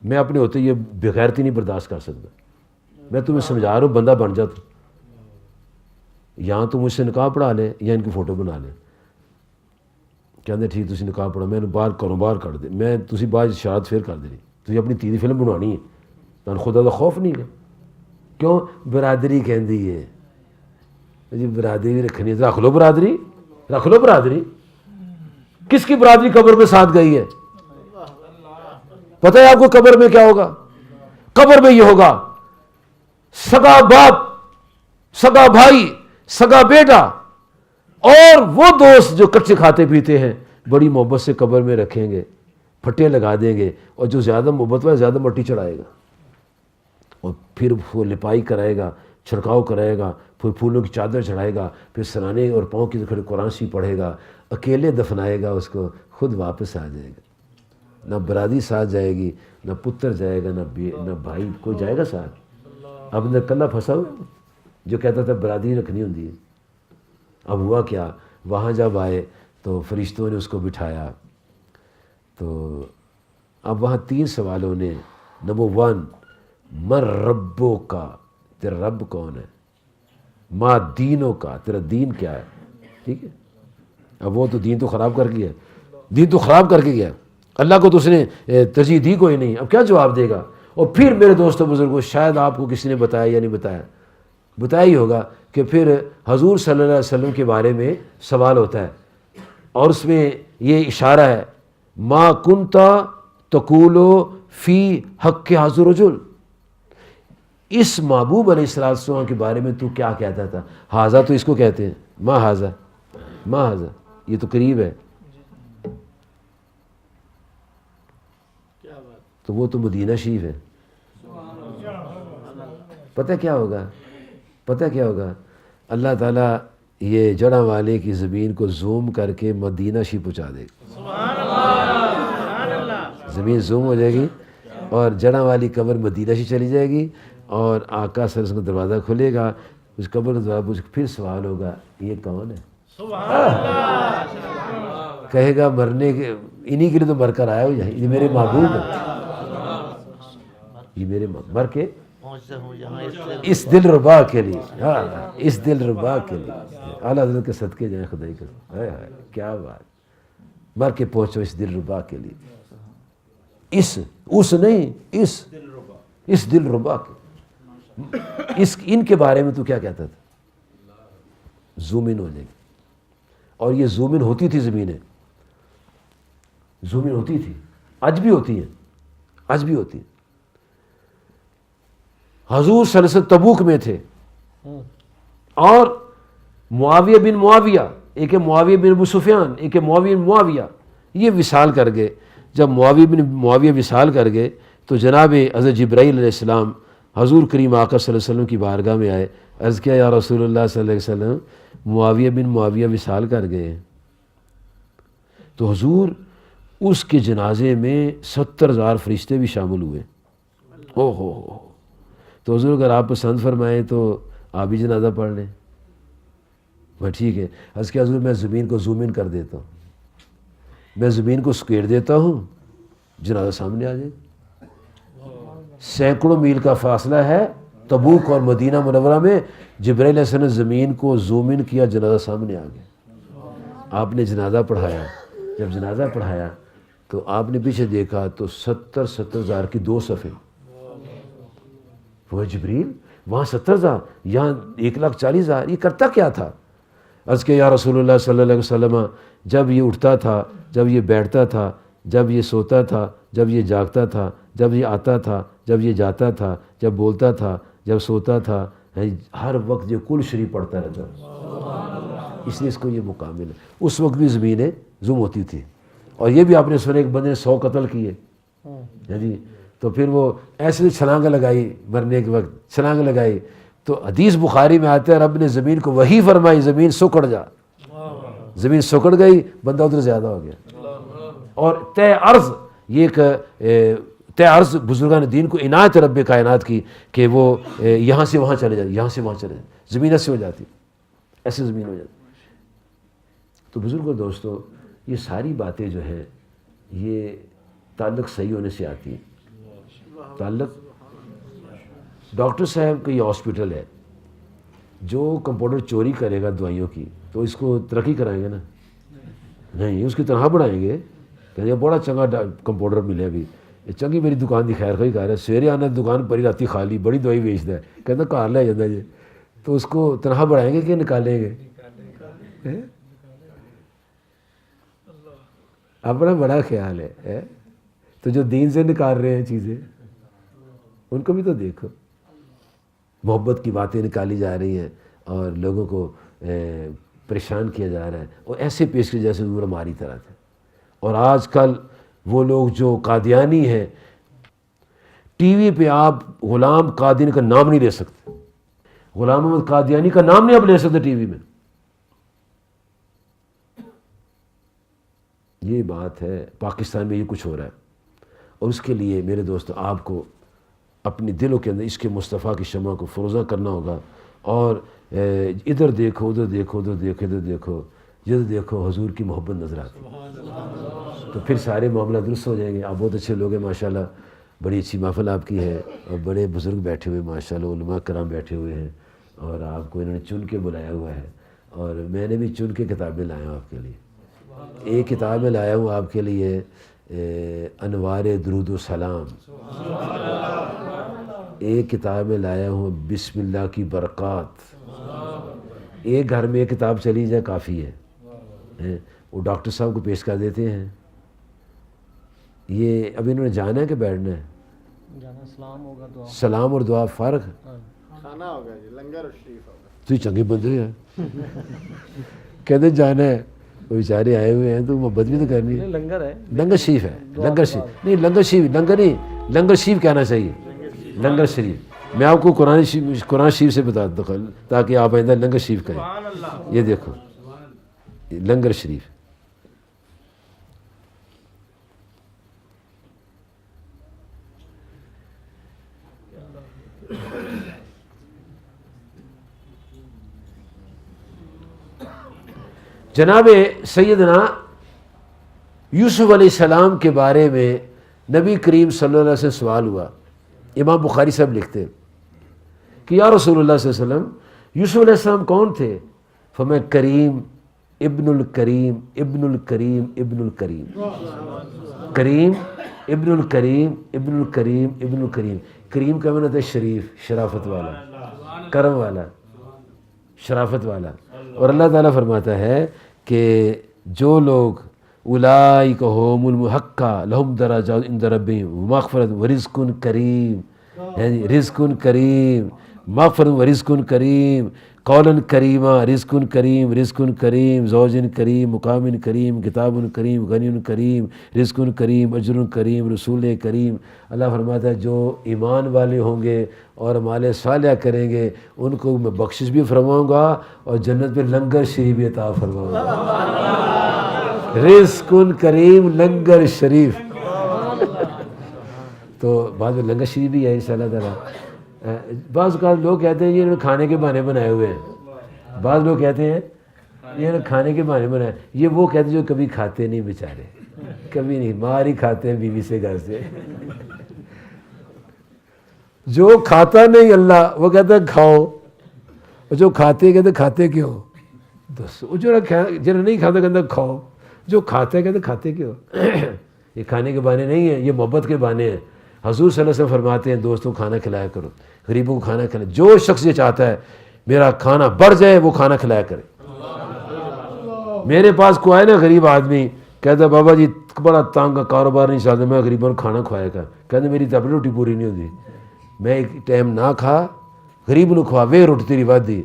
میں اپنے ہوتے یہ بغیرتی نہیں برداشت کر سکتا. میں تمہیں سمجھا رہا ہوں, بندہ بن جا تو. یہاں تو مجھ سے نکاح پڑھا لے یا ان کی فوٹو بنا لیں. کہتے ٹھیک تسی نکاح پڑھا, میں باہر کروں, باہر کر دے. میں تسی بعد اشارت پھر کر دینی, تسی اپنی تیری فلم بنوانی ہے, تمہیں خدا کا خوف نہیں ہے. کیوں؟ برادری کہندی ہے جی, برادری بھی رکھنی ہے, رکھ لو برادری, رکھ لو برادری. کس کی برادری قبر میں ساتھ گئی ہے؟ پتہ ہے آپ کو قبر میں کیا ہوگا؟ قبر میں یہ ہوگا, سگا باپ, سگا بھائی, سگا بیٹا, اور وہ دوست جو کچے کھاتے پیتے ہیں, بڑی محبت سے قبر میں رکھیں گے, پھٹے لگا دیں گے, اور جو زیادہ محبت والا زیادہ مٹی چڑھائے گا, اور پھر وہ لپائی کرائے گا, چھڑکاؤ کرائے گا, پھر پھولوں کی چادر چڑھائے گا, پھر سرانے اور پاؤں کی کھڑے قرآن شریف پڑھے گا, اکیلے دفنائے گا اس کو, خود واپس آ جائے گا. نہ برادری ساتھ جائے گی, نہ پتر جائے گا, نہ بھائی, کوئی جائے گا ساتھ. اب اندر کلہ پھنسا ہوا جو کہتا تھا برادری رکھنی ہوتی ہے. اب ہوا کیا, وہاں جب آئے تو فرشتوں نے اس کو بٹھایا. تو اب وہاں 3 سوالوں نے. نمبر 1, مر ربوں کا, تیرا رب کون ہے؟ ما دینوں کا, تیرا دین کیا ہے؟ ٹھیک ہے, اب وہ تو دین تو خراب کر گیا, دین تو خراب کر کے گیا, اللہ کو تو اس نے ترجیح دی کوئی نہیں. اب کیا جواب دے گا؟ اور پھر میرے دوستوں بزرگوں, شاید آپ کو کسی نے بتایا یا نہیں بتایا, بتایا ہی ہوگا کہ پھر حضور صلی اللہ علیہ وسلم کے بارے میں سوال ہوتا ہے, اور اس میں یہ اشارہ ہے, ما کنتا تقولو فی حق حضر رجل, اس محبوب علیہ السلام کے بارے میں تو کیا کہتا تھا؟ حاضہ تو اس کو کہتے ہیں, ما حاضہ, ما حاضہ, یہ تو قریب ہے. تو وہ تو مدینہ شریف ہے. پتہ کیا ہوگا؟ پتہ کیا ہوگا؟ اللہ تعالیٰ یہ جڑاں والے کی زمین کو زوم کر کے مدینہ شریف پہنچا دے گا. زمین زوم ہو جائے گی اور جڑاں والی قبر مدینہ شریف چلی جائے گی, اور آقا صلی اللہ علیہ وسلم کا دروازہ کھلے گا, اس قبر کا دروازہ پوچھ, پھر سوال ہوگا یہ کون ہے؟ کہے گا مرنے کے انہی کے لیے تو مر کر آیا ہو, یہ میرے محبوب ہے, یہ میرے مر کے اس دل ربا کے لیے, ہاں اس دل ربا کے لیے, اعلیٰ حضرت کے صدقے جائیں خدائی کا, کیا بات, مر کے پہنچو اس دل ربا کے لیے. اس نہیں, اس دل ربا کے, ان کے بارے میں تو کیا کہتا تھا؟ زوم ان ہو جائے گی. اور یہ زوم ان ہوتی تھی زمینیں, زوم ان ہوتی تھی, آج بھی ہوتی ہیں, آج بھی ہوتی ہیں. حضور صلی اللہ علیہ وسلم تبوک میں تھے, اور معاویہ بن معاویہ, ایک ہے معاویہ بن ابو سفیان, ایک ہے معاویہ بن معاویہ, یہ وصال کر گئے. جب معاویہ بن معاویہ وصال کر گئے تو جناب حضرت جبرائیل علیہ السلام حضور کریم آقا صلی اللہ علیہ وسلم کی بارگاہ میں آئے, عرض کیا یا رسول اللہ صلی اللہ علیہ وسلم, معاویہ بن معاویہ وصال کر گئے. تو حضور اس کے جنازے میں 70,000 فرشتے بھی شامل ہوئے. او ہو. تو حضور اگر آپ پسند فرمائیں تو آپ بھی جنازہ پڑھ لیں. میں ٹھیک ہے. عرض کیا حضور میں زمین کو زوم ان کر دیتا ہوں, میں زمین کو سکیڑ دیتا ہوں, جنازہ سامنے آ جائے. سینکڑوں میل کا فاصلہ ہے تبوک اور مدینہ منورہ میں. جبرائیل علیہ السلام نے زمین کو زوم ان کیا, جنازہ سامنے آ گیا. آپ نے جنازہ پڑھایا. جب جنازہ پڑھایا تو آپ نے پیچھے دیکھا تو 70,000 کی 2 صفیں. وہ جبریل, وہاں 70,000, یہاں 1,40,000, یہ کرتا کیا تھا؟ عرض کہ یا رسول اللہ صلی اللہ علیہ وسلم, جب یہ اٹھتا تھا, جب یہ بیٹھتا تھا, جب یہ سوتا تھا, جب یہ جاگتا تھا, جب یہ آتا تھا, جب یہ جاتا تھا, جب بولتا تھا, جب سوتا تھا, ہر وقت یہ کل شریف پڑھتا رہتا. اس لیے اس کو یہ مکمل ہے. اس وقت بھی زمینیں زوم ہوتی تھی. اور یہ بھی آپ نے سنا ایک بندے نے 100 قتل کیے جی, تو پھر وہ ایسے چھلانگ لگائی, مرنے کے وقت چھلانگ لگائی. تو حدیث بخاری میں آتا ہے رب نے زمین کو وہی فرمائی, زمین سکڑ جا. زمین سکڑ گئی, بندہ ادھر زیادہ ہو گیا. اور طے عرض, یہ ایک طے عرض بزرگان دین کو عنایت رب کائنات کی کہ وہ یہاں سے وہاں چلے جائے, یہاں سے وہاں چلے جائے, زمین ایسے ہو جاتی, ایسے زمین ہو جاتی. تو بزرگوں دوستو, یہ ساری باتیں جو ہیں یہ تعلق صحیح ہونے سے آتی ہیں. تعلق, ڈاکٹر صاحب کا یہ ہاسپٹل ہے, جو کمپاؤنڈر چوری کرے گا دوائیوں کی تو اس کو ترقی کرائیں گے نا؟ نہیں, اس کی تنخواہ بڑھائیں گے. کہ بڑا چنگا کمپاؤنڈر ملے ابھی, یہ چنگی میری دکان دی خیر خواہی کر رہا ہے, سویرے آنا دکان پر ہی, راتی خالی, بڑی دوائی بیچتا ہے, کہتا کار لے جاتا جی. تو اس کو تنخواہ بڑھائیں گے کہ نکالیں گے؟ اپنا بڑا خیال ہے. تو جو دین سے نکال رہے ہیں چیزیں, ان کو بھی تو دیکھو. محبت کی باتیں نکالی جا رہی ہیں اور لوگوں کو پریشان کیا جا رہا ہے, اور ایسے پیش کی جیسے وہ ہماری طرح تھے. اور آج کل وہ لوگ جو قادیانی ہیں, ٹی وی پہ آپ غلام قادیانی کا نام نہیں لے سکتے, غلام محمد قادیانی کا نام نہیں آپ لے سکتے ٹی وی میں. یہ بات ہے, پاکستان میں یہ کچھ ہو رہا ہے. اور اس کے لیے میرے دوستو آپ کو اپنے دلوں کے اندر اس کے مصطفیٰ کی شمع کو فروزہ کرنا ہوگا. اور ادھر دیکھو, ادھر دیکھو, ادھر دیکھو, ادھر دیکھو, جدھر دیکھو حضور کی محبت نظر آتی, تو پھر سارے معاملہ درست ہو جائیں گے. آپ بہت اچھے لوگ ہیں ماشاءاللہ, بڑی اچھی محفل آپ کی ہے, اور بڑے بزرگ بیٹھے ہوئے ماشاءاللہ, علماء کرام بیٹھے ہوئے ہیں, اور آپ کو انہوں نے چن کے بلایا ہوا ہے. اور میں نے بھی چن کے کتابیں لایا ہوں آپ کے لیے. ایک کتاب میں لایا ہوں آپ کے لیے, انوار درود و سلام. ایک کتاب میں لایا ہوں بسم اللہ کی برکات. ایک گھر میں ایک کتاب چلی جائے کافی ہے, وہ ڈاکٹر صاحب کو پیش کر دیتے ہیں. یہ ابھی انہوں نے جانا ہے کہ بیٹھنا ہے؟ سلام ہوگا, دعا, سلام اور دعا فارغ. کھانا ہوگا جی, لنگر اور شریف ہوگا. تو یہ چنگے بندے ہیں, کہتے جانا ہے, وہ بیچارے آئے ہوئے ہیں تو محبت بھی تو کرنی ہے. لنگر ہے, لنگر شریف ہے, لنگر شریف نہیں, لنگر شریف, لنگر نہیں, لنگر شریف کہنا چاہیے, لنگر شریف. میں آپ کو قرآن شریف سے بتا دوں تاکہ آپ آئندہ لنگر شریف کہیں. یہ دیکھو لنگر شریف. جناب سیدنا یوسف علیہ السلام کے بارے میں نبی کریم صلی اللہ علیہ وسلم سے سوال ہوا. امام بخاری صاحب لکھتے ہیں کہ یا رسول اللہ صلی اللہ علیہ وسلم, یوسف علیہ السلام کون تھے؟ فرمایا کریم ابن الکریم ابن الکریم ابن الکریم. کریم ابن الکریم ابن الکریم ابن الکریم. کریم کا معنی ہے شریف, شرافت والا, کرم والا, شرافت والا. اور اللہ تعالیٰ فرماتا ہے کہ جو لوگ اولئک هم المحقہ لہم درجات عند ربہم مغفرت ورزق کریم, یعنی رزق کریم, مغفرت ورزق کریم, قولا کریما, رزق کریم, رزق کریم, زوج کریم, مقام کریم, کتاب کریم, غنی کریم, رزق کریم, اجر کریم, رسول کریم. اللہ فرماتا ہے جو ایمان والے ہوں گے اور اعمال صالحہ کریں گے ان کو میں بخشش بھی فرماؤں گا اور جنت میں لنگر شریف بھی عطا فرماؤں گا. رزق کریم, لنگر شریف. تو بعد میں لنگر شریف بھی ہے انشاءاللہ تعالیٰ. بعض اوقات لوگ کہتے ہیں یہ انہوں نے کھانے کے بہانے بنائے ہوئے ہیں. بعض لوگ کہتے ہیں یہ نا کھانے کے بہانے بنائے. یہ وہ کہتے جو کبھی کھاتے نہیں بیچارے, کبھی نہیں, مار ہی کھاتے ہیں بیوی سے گھر سے. جو کھاتا نہیں اللہ وہ کہتا ہے کھاؤ, اور جو کھاتے کہتے کھاتے کیوں. جو نہیں کھاتا کہتا کھاؤ, جو کھاتے کہتے کھاتے کیوں. یہ کھانے کے بہانے نہیں ہیں, یہ محبت کے بہانے ہیں. حضور صلی اللہ علیہ وسلم فرماتے ہیں دوستوں کھانا کھلایا کرو, غریبوں کو کھانا کھلائے. جو شخص یہ چاہتا ہے میرا کھانا بڑھ جائے وہ کھانا کھلایا کرے. میرے پاس کوئی آئے نا غریب آدمی, کہتا بابا جی بڑا تنگ کاروبار نہیں چلتا, میں غریبوں کو کھانا کھوایا کر. کہتے میری تو اپنی روٹی پوری نہیں ہوتی, میں ایک ٹائم نہ کھا غریب نو کھوا وے روٹی تیری ودی.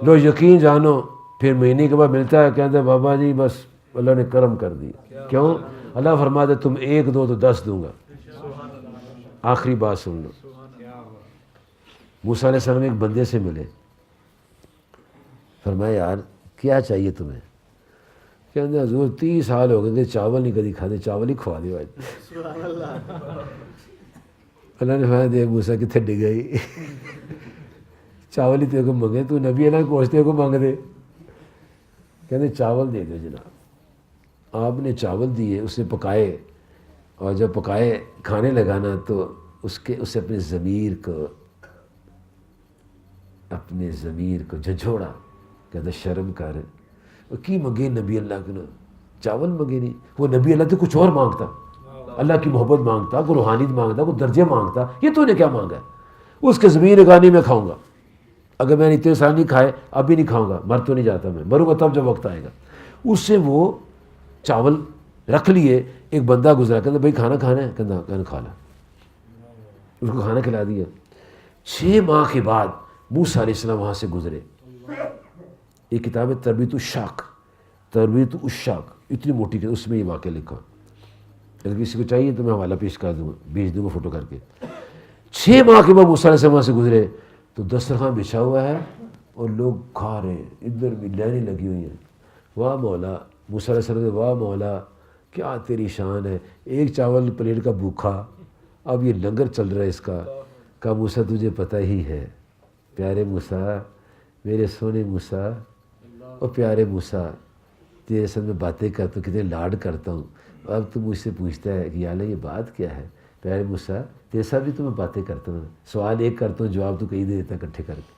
لو یقین جانو پھر مہینے کے بعد ملتا ہے, کہتے بابا جی بس اللہ نے کرم کر دیا. کیوں؟ اللہ فرماتا تم 1 دو تو 10 دوں گا. آخری بات سن لو. موسیٰ علیہ السلام ایک بندے سے ملے, فرمایا یار کیا چاہیے تمہیں. کہتے حضور 30 سال ہو گئے چاول نہیں کبھی کھاتے, چاول ہی کھوا دے. اللہ نے فرمایا دیکھ موسیٰ کتنے ڈگ گئی, چاول ہی تیرے کو منگے, تو نبی اللہ کوشتے کو مانگ دے. کہتے چاول دے دو جناب. آپ نے چاول دیے, اسے پکائے, اور جب پکائے کھانے لگانا تو اسے اپنے ضمیر کو جھنجھوڑا. کہتا شرم کر, کی منگے نبی اللہ کے نا چاول منگے نہیں. وہ نبی اللہ تو کچھ اور مانگتا, اللہ کی محبت مانگتا, کوئی روحانیت مانگتا, کوئی درجے مانگتا. یہ تو نے کیا مانگا ہے؟ اس کے ضمیر نے کہا نہیں میں کھاؤں گا. اگر میں نے اتنے سال نہیں کھائے اب بھی نہیں کھاؤں گا, مر تو نہیں جاتا, میں مروں گا تب جب وقت آئے گا. اس سے وہ چاول رکھ لیے. ایک بندہ گزرا, کہتا بھائی کھانا کھانا ہے, کہنا کھا لا. اس کو کھانا کھلا دیا. 6 ماہ کے بعد موسیٰ علیہ السلام وہاں سے گزرے. ایک کتاب ہے تربیت الشاق, اتنی موٹی کہ اس میں یہ واقعہ لکھا. اگر کسی کو چاہیے تو میں حوالہ پیش کر دوں گا, بھیج دوں گا فوٹو کر کے. 6 ماہ کے بعد موسیٰ علیہ السلام وہاں سے گزرے تو دسترخوان بچھا ہوا ہے اور لوگ کھا رہے ہیں, ادھر بھی لائنیں لگی ہوئی ہیں. واہ مولا, موسیٰ علیہ السلام واہ مولا کیا تیری شان ہے, ایک چاول پلیٹ کا بھوکھا, اب یہ لنگر چل رہا ہے اس کا. کہا موسیٰ تجھے پتہ ہی ہے, پیارے موسیٰ, میرے سونے موسیٰ, اور پیارے موسیٰ تیرے ساتھ میں باتیں کرتا ہوں, کتنے لاڈ کرتا ہوں. اب تو مجھ سے پوچھتا ہے کہ یا اللہ یہ بات کیا ہے. پیارے موسیٰ تیرے ساتھ بھی تو میں باتیں کرتا ہوں, سوال ایک کرتا ہوں جواب تو کہیں دے دیتا اکٹھے کر کے,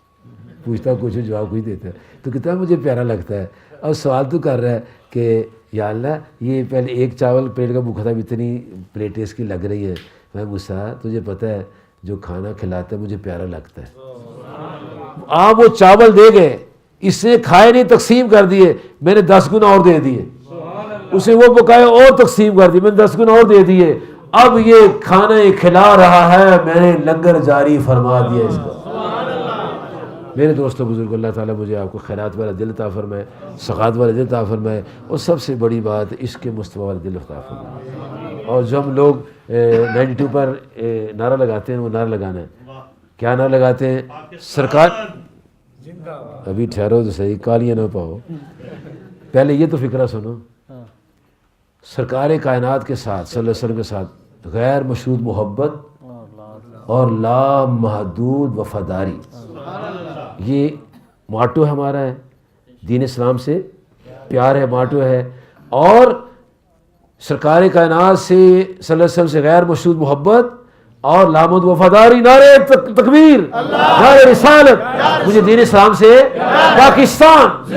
پوچھتا ہوں کچھ جواب کوئی دیتا ہے. تو کتنا مجھے پیارا لگتا ہے. اور سوال تو کر رہا ہے کہ یا اللہ یہ پہلے ایک چاول پلیٹ کا بھوکھا تھا, اتنی پلیٹیں اس کی لگ رہی ہیں. میں موسیٰ تجھے پتہ ہے جو کھانا کھلاتا ہے مجھے پیارا لگتا ہے. آپ وہ چاول دے گئے, اس نے کھائے نہیں تقسیم کر دیے, میں نے 10 گنا اور دے دیے. اسے وہ پکائے اور تقسیم کر دی, میں نے 10 گنا اور دے دیے. اب یہ کھانا کھلا رہا ہے, میں نے لنگر جاری فرما دیا اس کا. میرے دوستوں بزرگ, اللہ تعالیٰ مجھے آپ کو خیرات والا دل عطا فرمائے, سخاوت والا دل عطا فرمائے, اور سب سے بڑی بات عشق مصطفیٰ والا دل عطا فرمائے. اور جو ہم لوگ 92 پر نعرہ لگاتے ہیں, وہ نعرہ لگانا ہے. کیا نعرہ لگاتے ہیں؟ سرکار, ابھی ٹھہرو تو صحیح, کالیاں نہ پاؤ. پہلے یہ تو فکرہ سنو, سرکار کائنات کے ساتھ صلی اللہ علیہ وسلم کے ساتھ غیر مشروط محبت اور لا محدود وفاداری, یہ ماٹو ہمارا ہے. دین اسلام سے پیار ہے, ماٹو ہے. اور سرکار کائنات سے صلی اللہ علیہ وسلم سے غیر مشروط محبت اور لا محدود وفاداری. نعرہ تکبیر, نعرہ رسالت, مجھے دین اسلام سے پاکستان.